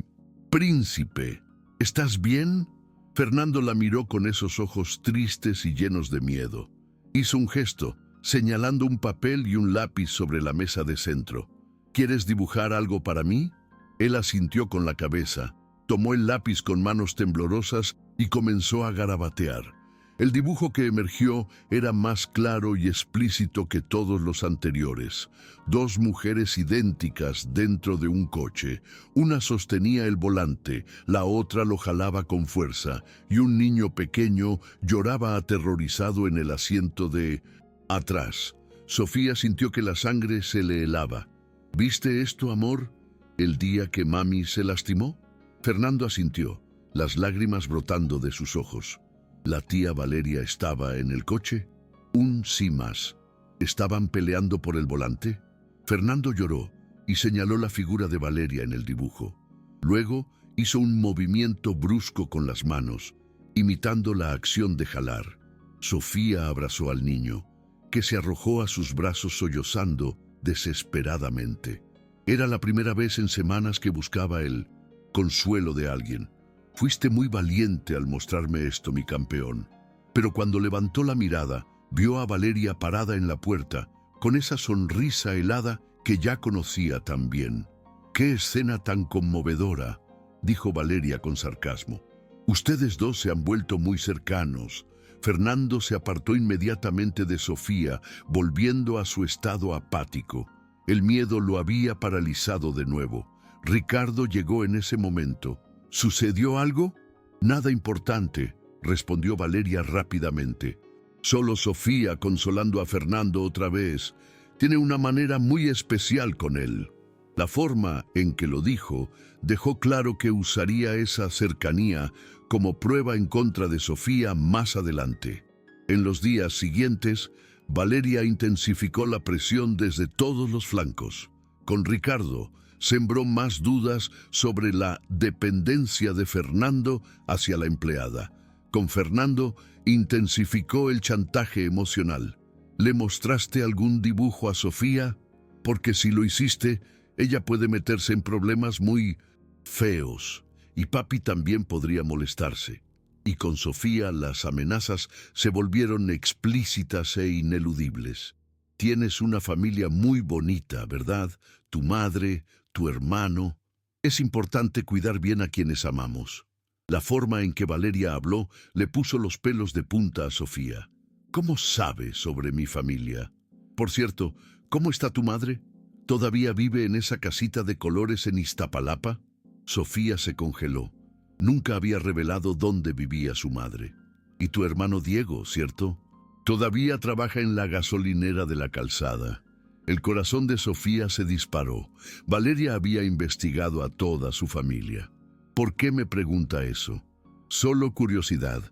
príncipe. ¿Estás bien?» Fernando la miró con esos ojos tristes y llenos de miedo. Hizo un gesto, señalando un papel y un lápiz sobre la mesa de centro. ¿Quieres dibujar algo para mí? Él asintió con la cabeza, tomó el lápiz con manos temblorosas y comenzó a garabatear. El dibujo que emergió era más claro y explícito que todos los anteriores. 2 mujeres idénticas dentro de un coche. Una sostenía el volante, la otra lo jalaba con fuerza, y un niño pequeño lloraba aterrorizado en el asiento de atrás. Sofía sintió que la sangre se le helaba. ¿Viste esto, amor? ¿El día que mami se lastimó? Fernando asintió, las lágrimas brotando de sus ojos. ¿La tía Valeria estaba en el coche? Un sí más. ¿Estaban peleando por el volante? Fernando lloró y señaló la figura de Valeria en el dibujo. Luego hizo un movimiento brusco con las manos, imitando la acción de jalar. Sofía abrazó al niño, que se arrojó a sus brazos sollozando desesperadamente. Era la primera vez en semanas que buscaba el consuelo de alguien. Fuiste muy valiente al mostrarme esto, mi campeón. Pero cuando levantó la mirada, vio a Valeria parada en la puerta, con esa sonrisa helada que ya conocía tan bien. «¡Qué escena tan conmovedora!», dijo Valeria con sarcasmo. «Ustedes dos se han vuelto muy cercanos». Fernando se apartó inmediatamente de Sofía, volviendo a su estado apático. El miedo lo había paralizado de nuevo. Ricardo llegó en ese momento. ¿Sucedió algo? Nada importante, respondió Valeria rápidamente. Solo Sofía consolando a Fernando otra vez. Tiene una manera muy especial con él. La forma en que lo dijo dejó claro que usaría esa cercanía como prueba en contra de Sofía más adelante. En los días siguientes, Valeria intensificó la presión desde todos los flancos. Con Ricardo, sembró más dudas sobre la dependencia de Fernando hacia la empleada. Con Fernando, intensificó el chantaje emocional. ¿Le mostraste algún dibujo a Sofía? Porque si lo hiciste, ella puede meterse en problemas muy feos, y papi también podría molestarse. Y con Sofía las amenazas se volvieron explícitas e ineludibles. Tienes una familia muy bonita, ¿verdad? Tu madre, tu hermano. Es importante cuidar bien a quienes amamos. La forma en que Valeria habló le puso los pelos de punta a Sofía. ¿Cómo sabe sobre mi familia? Por cierto, ¿cómo está tu madre? ¿Todavía vive en esa casita de colores en Iztapalapa? Sofía se congeló. Nunca había revelado dónde vivía su madre. Y tu hermano Diego, ¿cierto? Todavía trabaja en la gasolinera de la calzada. El corazón de Sofía se disparó. Valeria había investigado a toda su familia. ¿Por qué me pregunta eso? Solo curiosidad,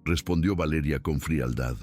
respondió Valeria con frialdad.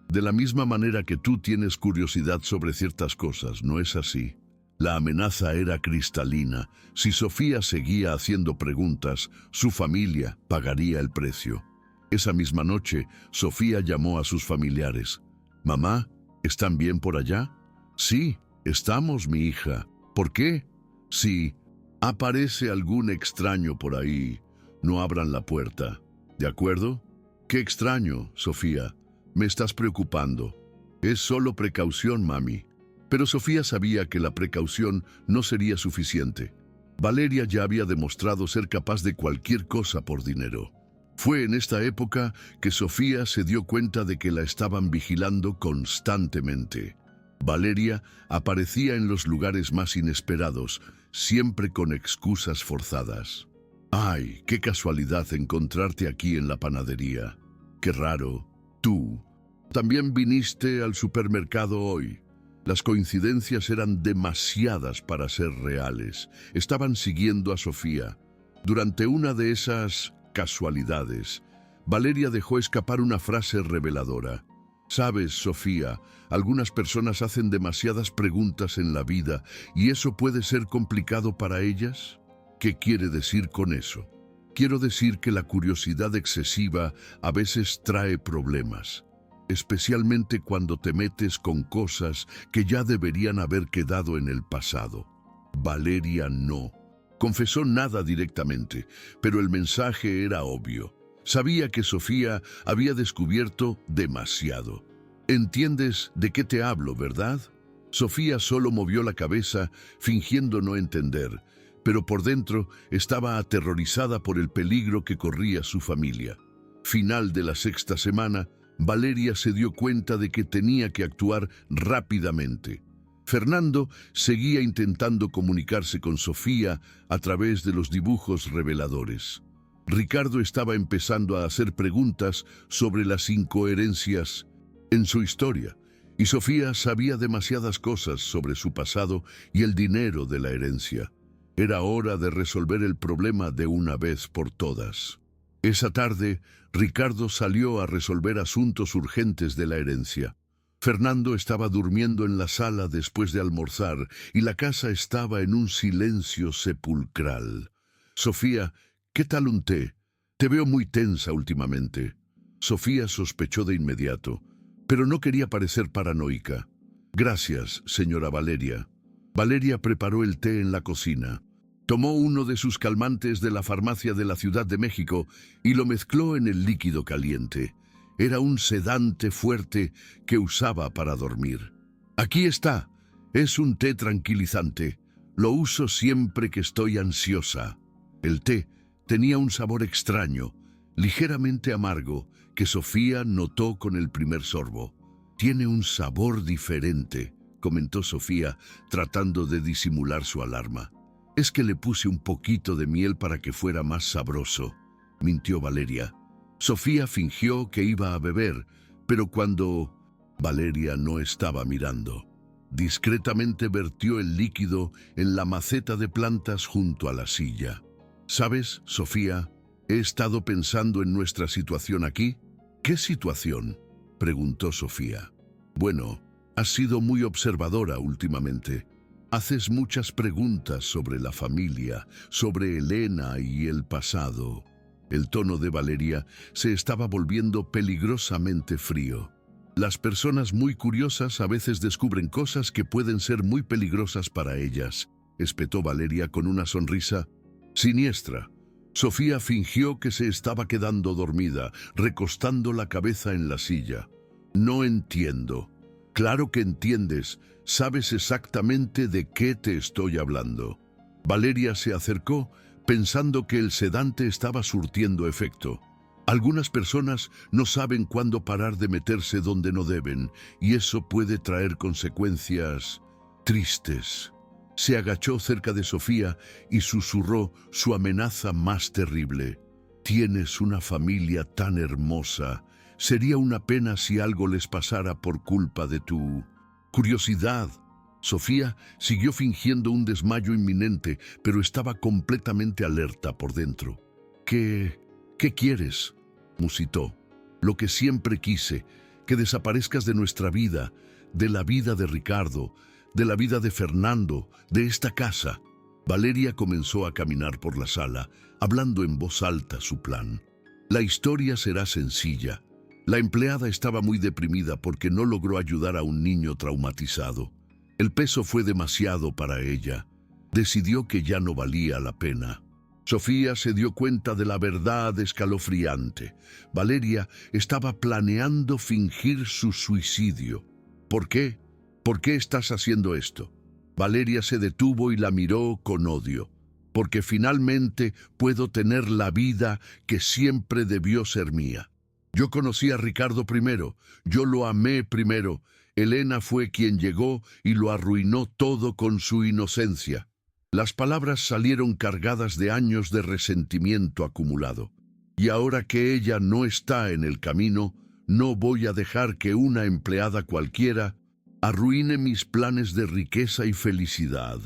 De la misma manera que tú tienes curiosidad sobre ciertas cosas, ¿no es así? La amenaza era cristalina. Si Sofía seguía haciendo preguntas, su familia pagaría el precio. Esa misma noche, Sofía llamó a sus familiares. «Mamá, ¿están bien por allá?» «Sí, estamos, mi hija». «¿Por qué?» «Si aparece algún extraño por ahí, no abran la puerta. ¿De acuerdo?» «Qué extraño, Sofía. Me estás preocupando». «Es solo precaución, mami». Pero Sofía sabía que la precaución no sería suficiente. Valeria ya había demostrado ser capaz de cualquier cosa por dinero. Fue en esta época que Sofía se dio cuenta de que la estaban vigilando constantemente. Valeria aparecía en los lugares más inesperados, siempre con excusas forzadas. «Ay, qué casualidad encontrarte aquí en la panadería. Qué raro. Tú también viniste al supermercado hoy». Las coincidencias eran demasiadas para ser reales. Estaban siguiendo a Sofía. Durante una de esas casualidades, Valeria dejó escapar una frase reveladora. «Sabes, Sofía, algunas personas hacen demasiadas preguntas en la vida y eso puede ser complicado para ellas». ¿Qué quiere decir con eso? Quiero decir que la curiosidad excesiva a veces trae problemas, especialmente cuando te metes con cosas que ya deberían haber quedado en el pasado. Valeria no confesó nada directamente, pero el mensaje era obvio. Sabía que Sofía había descubierto demasiado. «¿Entiendes de qué te hablo, verdad?» Sofía solo movió la cabeza, fingiendo no entender, pero por dentro estaba aterrorizada por el peligro que corría su familia. Final de la sexta semana, Valeria se dio cuenta de que tenía que actuar rápidamente. Fernando seguía intentando comunicarse con Sofía a través de los dibujos reveladores. Ricardo estaba empezando a hacer preguntas sobre las incoherencias en su historia, y Sofía sabía demasiadas cosas sobre su pasado y el dinero de la herencia. Era hora de resolver el problema de una vez por todas. Esa tarde, Ricardo salió a resolver asuntos urgentes de la herencia. Fernando estaba durmiendo en la sala después de almorzar y la casa estaba en un silencio sepulcral. «Sofía, ¿qué tal un té? Te veo muy tensa últimamente». Sofía sospechó de inmediato, pero no quería parecer paranoica. «Gracias, señora Valeria». Valeria preparó el té en la cocina. Tomó uno de sus calmantes de la farmacia de la Ciudad de México y lo mezcló en el líquido caliente. Era un sedante fuerte que usaba para dormir. «Aquí está. Es un té tranquilizante. Lo uso siempre que estoy ansiosa». El té tenía un sabor extraño, ligeramente amargo, que Sofía notó con el primer sorbo. «Tiene un sabor diferente», comentó Sofía, tratando de disimular su alarma. «Es que le puse un poquito de miel para que fuera más sabroso», mintió Valeria. Sofía fingió que iba a beber, pero cuando Valeria no estaba mirando, discretamente vertió el líquido en la maceta de plantas junto a la silla. «¿Sabes, Sofía? He estado pensando en nuestra situación aquí». «¿Qué situación?», preguntó Sofía. «Bueno, has sido muy observadora últimamente. Haces muchas preguntas sobre la familia, sobre Elena y el pasado». El tono de Valeria se estaba volviendo peligrosamente frío. «Las personas muy curiosas a veces descubren cosas que pueden ser muy peligrosas para ellas», espetó Valeria con una sonrisa siniestra. Sofía fingió que se estaba quedando dormida, recostando la cabeza en la silla. No entiendo. Claro que entiendes. Sabes exactamente de qué te estoy hablando. Valeria se acercó, pensando que el sedante estaba surtiendo efecto. Algunas personas no saben cuándo parar de meterse donde no deben, y eso puede traer consecuencias tristes. Se agachó cerca de Sofía y susurró su amenaza más terrible. Tienes una familia tan hermosa. Sería una pena si algo les pasara por culpa de tu curiosidad. Sofía siguió fingiendo un desmayo inminente, pero estaba completamente alerta por dentro. ¿Qué quieres?, musitó. Lo que siempre quise, que desaparezcas de nuestra vida, de la vida de Ricardo, de la vida de Fernando, de esta casa. Valeria comenzó a caminar por la sala, hablando en voz alta su plan. La historia será sencilla. La empleada estaba muy deprimida porque no logró ayudar a un niño traumatizado. El peso fue demasiado para ella. Decidió que ya no valía la pena. Sofía se dio cuenta de la verdad escalofriante. Valeria estaba planeando fingir su suicidio. ¿Por qué? ¿Por qué estás haciendo esto? Valeria se detuvo y la miró con odio. Porque finalmente puedo tener la vida que siempre debió ser mía. Yo conocí a Ricardo primero, yo lo amé primero. Elena fue quien llegó y lo arruinó todo con su inocencia. Las palabras salieron cargadas de años de resentimiento acumulado. Y ahora que ella no está en el camino, no voy a dejar que una empleada cualquiera arruine mis planes de riqueza y felicidad.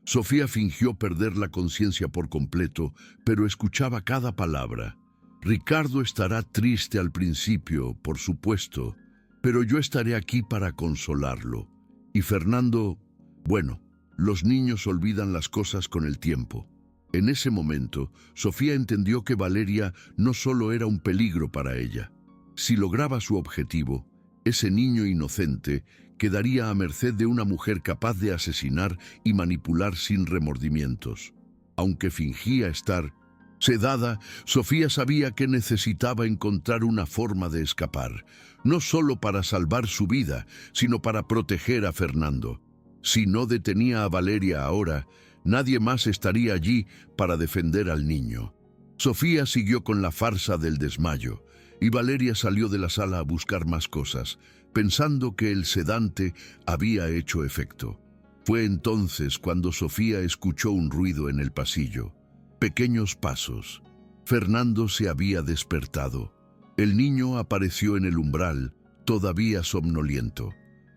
Sofía fingió perder la conciencia por completo, pero escuchaba cada palabra. Ricardo estará triste al principio, por supuesto, pero yo estaré aquí para consolarlo. Y Fernando, bueno, los niños olvidan las cosas con el tiempo. En ese momento, Sofía entendió que Valeria no solo era un peligro para ella. Si lograba su objetivo, ese niño inocente quedaría a merced de una mujer capaz de asesinar y manipular sin remordimientos. Aunque fingía estar sedada, Sofía sabía que necesitaba encontrar una forma de escapar, no solo para salvar su vida, sino para proteger a Fernando. Si no detenía a Valeria ahora, nadie más estaría allí para defender al niño. Sofía siguió con la farsa del desmayo, y Valeria salió de la sala a buscar más cosas, pensando que el sedante había hecho efecto. Fue entonces cuando Sofía escuchó un ruido en el pasillo. Pequeños pasos. Fernando se había despertado. El niño apareció en el umbral, todavía somnoliento.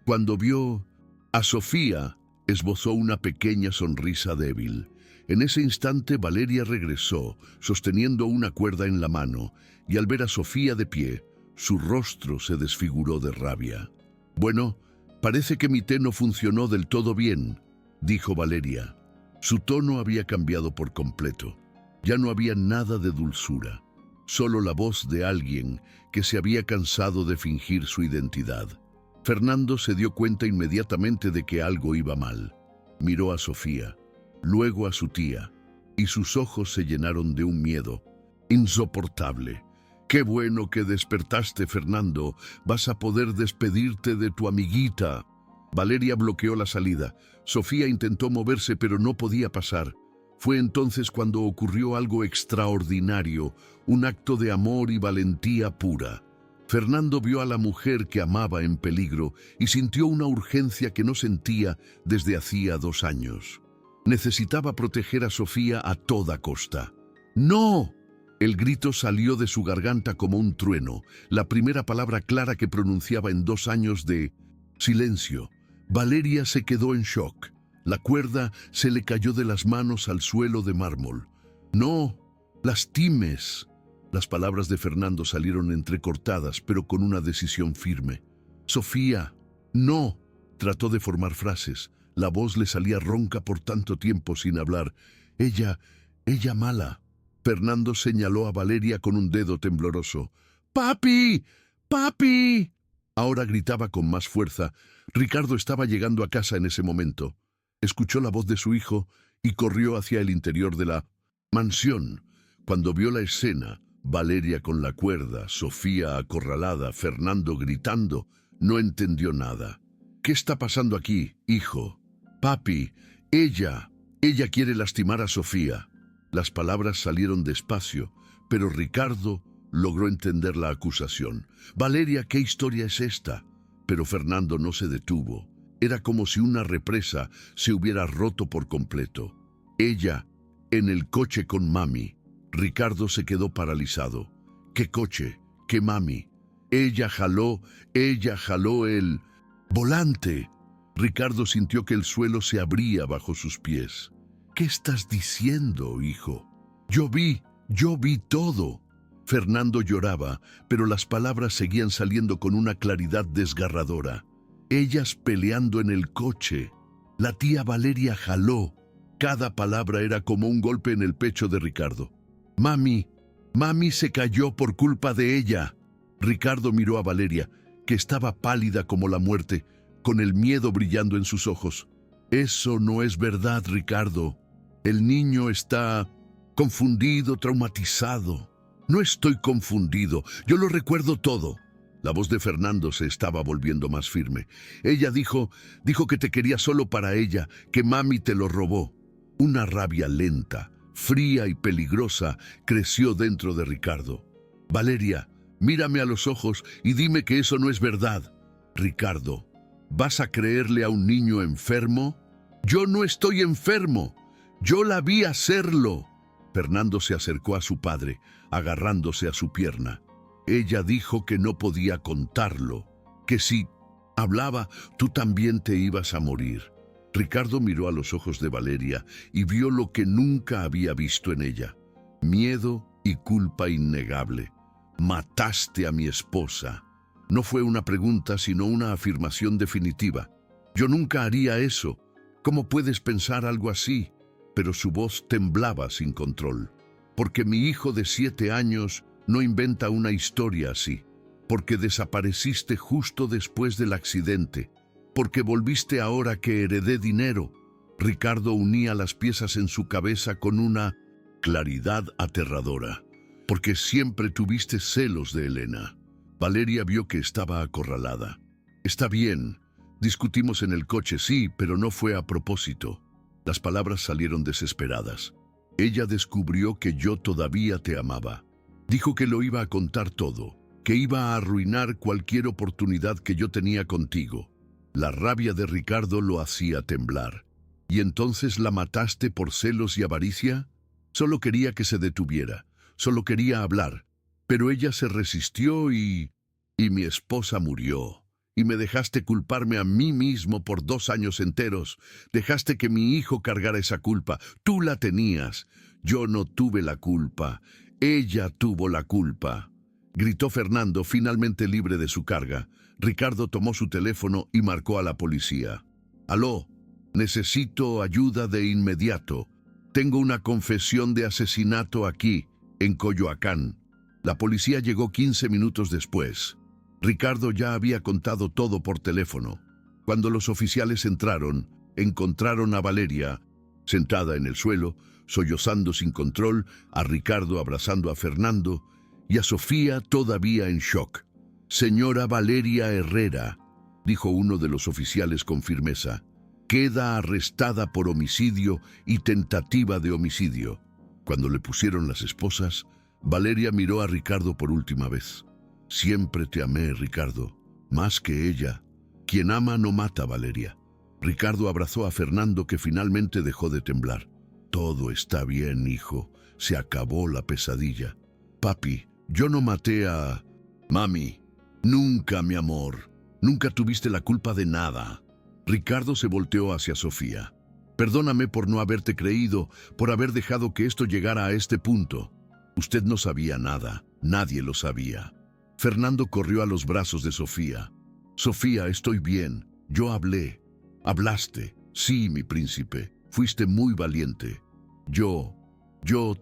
Cuando vio a Sofía, esbozó una pequeña sonrisa débil. En ese instante Valeria regresó, sosteniendo una cuerda en la mano, y al ver a Sofía de pie, su rostro se desfiguró de rabia. «Bueno, parece que mi té no funcionó del todo bien», dijo Valeria. Su tono había cambiado por completo. Ya no había nada de dulzura, solo la voz de alguien que se había cansado de fingir su identidad. Fernando se dio cuenta inmediatamente de que algo iba mal. Miró a Sofía, luego a su tía, y sus ojos se llenaron de un miedo insoportable. «Qué bueno que despertaste, Fernando. Vas a poder despedirte de tu amiguita». Valeria bloqueó la salida. Sofía intentó moverse, pero no podía pasar. Fue entonces cuando ocurrió algo extraordinario, un acto de amor y valentía pura. Fernando vio a la mujer que amaba en peligro y sintió una urgencia que no sentía desde hacía 2 años. Necesitaba proteger a Sofía a toda costa. ¡No! El grito salió de su garganta como un trueno, la primera palabra clara que pronunciaba en 2 años de silencio. Valeria se quedó en shock. La cuerda se le cayó de las manos al suelo de mármol. «No, lastimes». Las palabras de Fernando salieron entrecortadas, pero con una decisión firme. «Sofía, no». Trató de formar frases. La voz le salía ronca por tanto tiempo sin hablar. Ella mala». Fernando señaló a Valeria con un dedo tembloroso. «¡Papi! ¡Papi!». Ahora gritaba con más fuerza. Ricardo estaba llegando a casa en ese momento. Escuchó la voz de su hijo y corrió hacia el interior de la mansión. Cuando vio la escena, Valeria con la cuerda, Sofía acorralada, Fernando gritando, no entendió nada. ¿Qué está pasando aquí, hijo? Papi, ella quiere lastimar a Sofía. Las palabras salieron despacio, pero Ricardo logró entender la acusación. Valeria, ¿qué historia es esta? Pero Fernando no se detuvo. Era como si una represa se hubiera roto por completo. Ella, en el coche con mami. Ricardo se quedó paralizado. ¿Qué coche? ¿Qué mami? Ella jaló el volante. Ricardo sintió que el suelo se abría bajo sus pies. ¿Qué estás diciendo, hijo? Yo vi todo. Fernando lloraba, pero las palabras seguían saliendo con una claridad desgarradora. Ellas peleando en el coche. La tía Valeria jaló. Cada palabra era como un golpe en el pecho de Ricardo. Mami se cayó por culpa de ella. Ricardo miró a Valeria, que estaba pálida como la muerte, con el miedo brillando en sus ojos. Eso no es verdad, Ricardo. El niño está confundido, traumatizado. No estoy confundido, yo lo recuerdo todo. La voz de Fernando se estaba volviendo más firme. Ella dijo que te quería solo para ella, que mami te lo robó. Una rabia lenta, fría y peligrosa creció dentro de Ricardo. Valeria, mírame a los ojos y dime que eso no es verdad. Ricardo, ¿vas a creerle a un niño enfermo? Yo no estoy enfermo. Yo la vi hacerlo. Fernando se acercó a su padre, agarrándose a su pierna. Ella dijo que no podía contarlo, que si hablaba, tú también te ibas a morir. Ricardo miró a los ojos de Valeria y vio lo que nunca había visto en ella. Miedo y culpa innegable. Mataste a mi esposa. No fue una pregunta, sino una afirmación definitiva. Yo nunca haría eso. ¿Cómo puedes pensar algo así? Pero su voz temblaba sin control. Porque mi hijo de 7 años no inventa una historia así. Porque desapareciste justo después del accidente. Porque volviste ahora que heredé dinero. Ricardo unía las piezas en su cabeza con una claridad aterradora. Porque siempre tuviste celos de Elena. Valeria vio que estaba acorralada. Está bien, discutimos en el coche, sí, pero no fue a propósito. Las palabras salieron desesperadas. Ella descubrió que yo todavía te amaba. Dijo que lo iba a contar todo, que iba a arruinar cualquier oportunidad que yo tenía contigo. La rabia de Ricardo lo hacía temblar. ¿Y entonces la mataste por celos y avaricia? Solo quería que se detuviera, solo quería hablar. Pero ella se resistió y mi esposa murió. Y me dejaste culparme a mí mismo por 2 años enteros. Dejaste que mi hijo cargara esa culpa. Tú la tenías. Yo no tuve la culpa. Ella tuvo la culpa. Gritó Fernando, finalmente libre de su carga. Ricardo tomó su teléfono y marcó a la policía. «Aló, necesito ayuda de inmediato. Tengo una confesión de asesinato aquí, en Coyoacán». La policía llegó 15 minutos después. Ricardo ya había contado todo por teléfono. Cuando los oficiales entraron, encontraron a Valeria, sentada en el suelo, sollozando sin control, a Ricardo abrazando a Fernando y a Sofía todavía en shock. «Señora Valeria Herrera», dijo uno de los oficiales con firmeza, «queda arrestada por homicidio y tentativa de homicidio». Cuando le pusieron las esposas, Valeria miró a Ricardo por última vez. «Siempre te amé, Ricardo, más que ella. Quien ama no mata, Valeria». Ricardo abrazó a Fernando, que finalmente dejó de temblar. «Todo está bien, hijo. Se acabó la pesadilla. Papi, yo no maté a... Mami, nunca, mi amor. Nunca tuviste la culpa de nada». Ricardo se volteó hacia Sofía. «Perdóname por no haberte creído, por haber dejado que esto llegara a este punto. Usted no sabía nada, nadie lo sabía». Fernando corrió a los brazos de Sofía. «Sofía, estoy bien. Yo hablé». «Hablaste. Sí, mi príncipe. Fuiste muy valiente. Yo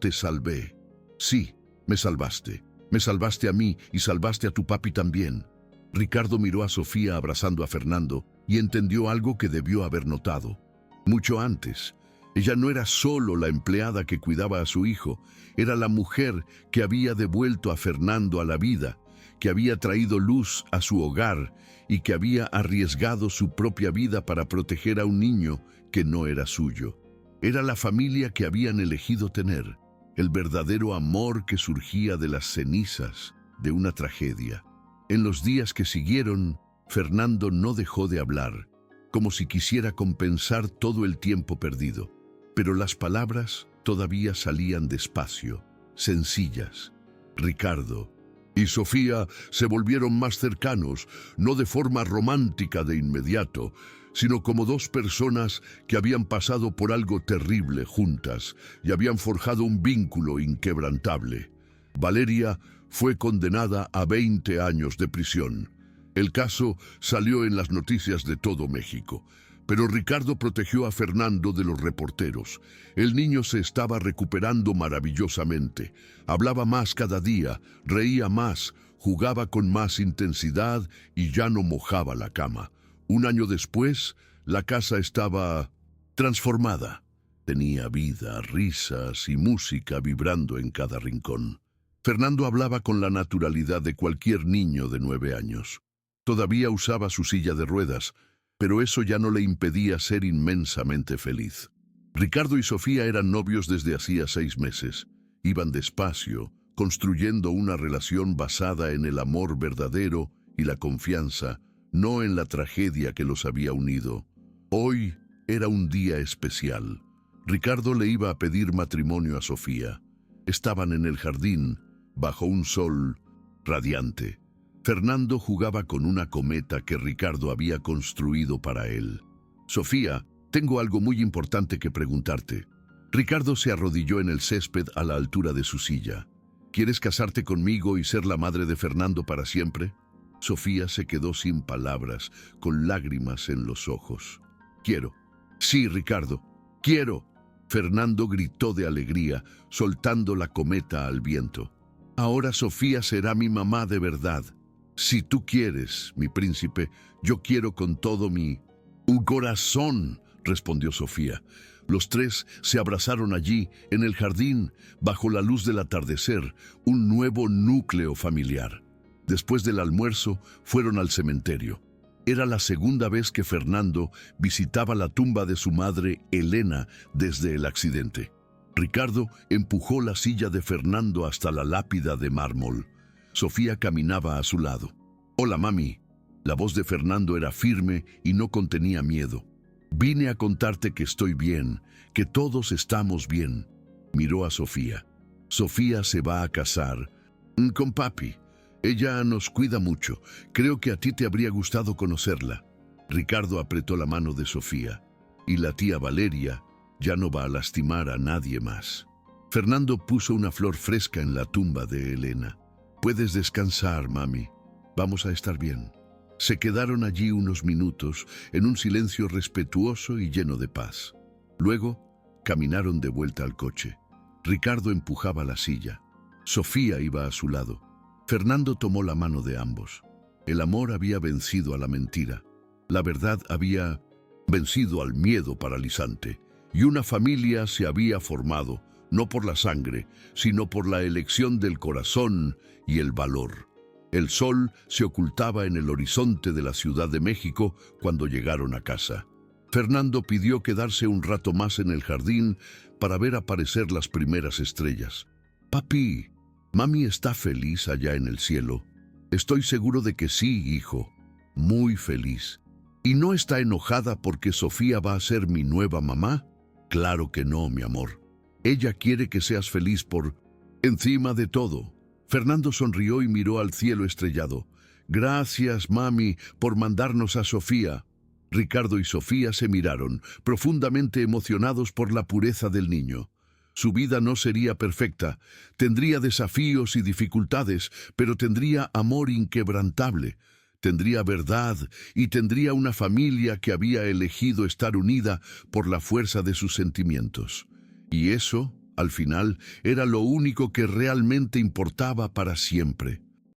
te salvé. Sí, me salvaste. Me salvaste a mí y salvaste a tu papi también». Ricardo miró a Sofía abrazando a Fernando y entendió algo que debió haber notado. Mucho antes, Ella no era solo la empleada que cuidaba a su hijo, era la mujer que había devuelto a Fernando a la vida, que había traído luz a su hogar y que había arriesgado su propia vida para proteger a un niño que no era suyo. Era la familia que habían elegido tener, el verdadero amor que surgía de las cenizas de una tragedia. En los días que siguieron, Fernando no dejó de hablar, como si quisiera compensar todo el tiempo perdido. Pero las palabras todavía salían despacio, sencillas. Ricardo y Sofía se volvieron más cercanos, no de forma romántica de inmediato, sino como dos personas que habían pasado por algo terrible juntas y habían forjado un vínculo inquebrantable. Valeria fue condenada a 20 años de prisión. El caso salió en las noticias de todo México, pero Ricardo protegió a Fernando de los reporteros. El niño se estaba recuperando maravillosamente. Hablaba más cada día, reía más, jugaba con más intensidad y ya no mojaba la cama. Un año después, la casa estaba transformada. Tenía vida, risas y música vibrando en cada rincón. Fernando hablaba con la naturalidad de cualquier niño de 9 años. Todavía usaba su silla de ruedas, pero eso ya no le impedía ser inmensamente feliz. Ricardo y Sofía eran novios desde hacía 6 meses. Iban despacio, construyendo una relación basada en el amor verdadero y la confianza, no en la tragedia que los había unido. Hoy era un día especial. Ricardo le iba a pedir matrimonio a Sofía. Estaban en el jardín, bajo un sol radiante. Fernando jugaba con una cometa que Ricardo había construido para él. Sofía, tengo algo muy importante que preguntarte. Ricardo se arrodilló en el césped a la altura de su silla. ¿Quieres casarte conmigo y ser la madre de Fernando para siempre? Sofía se quedó sin palabras, con lágrimas en los ojos. Quiero. Sí, Ricardo, quiero. Fernando gritó de alegría, soltando la cometa al viento. Ahora Sofía será mi mamá de verdad. Si tú quieres, mi príncipe, yo quiero con todo mi corazón, respondió Sofía. Los tres se abrazaron allí, en el jardín, bajo la luz del atardecer, un nuevo núcleo familiar. Después del almuerzo, fueron al cementerio. Era la segunda vez que Fernando visitaba la tumba de su madre, Elena, desde el accidente. Ricardo empujó la silla de Fernando hasta la lápida de mármol. Sofía caminaba a su lado. «Hola, mami». La voz de Fernando era firme y no contenía miedo. «Vine a contarte que estoy bien, que todos estamos bien». Miró a Sofía. «Sofía se va a casar con papi. Ella nos cuida mucho. Creo que a ti te habría gustado conocerla». Ricardo apretó la mano de Sofía. «Y la tía Valeria ya no va a lastimar a nadie más». Fernando puso una flor fresca en la tumba de Elena. «Puedes descansar, mami. Vamos a estar bien». Se quedaron allí unos minutos, en un silencio respetuoso y lleno de paz. Luego, caminaron de vuelta al coche. Ricardo empujaba la silla. Sofía iba a su lado. Fernando tomó la mano de ambos. El amor había vencido a la mentira. La verdad había vencido al miedo paralizante. Y una familia se había formado, no por la sangre, sino por la elección del corazón y el valor. El sol se ocultaba en el horizonte de la Ciudad de México cuando llegaron a casa. Fernando pidió quedarse un rato más en el jardín para ver aparecer las primeras estrellas. «Papi, mami está feliz allá en el cielo». «Estoy seguro de que sí, hijo. Muy feliz». «¿Y no está enojada porque Sofía va a ser mi nueva mamá?» «Claro que no, mi amor. Ella quiere que seas feliz por encima de todo». Fernando sonrió y miró al cielo estrellado. «Gracias, mami, por mandarnos a Sofía». Ricardo y Sofía se miraron, profundamente emocionados por la pureza del niño. Su vida no sería perfecta, tendría desafíos y dificultades, pero tendría amor inquebrantable, tendría verdad y tendría una familia que había elegido estar unida por la fuerza de sus sentimientos. Y eso, al final, era lo único que realmente importaba para siempre.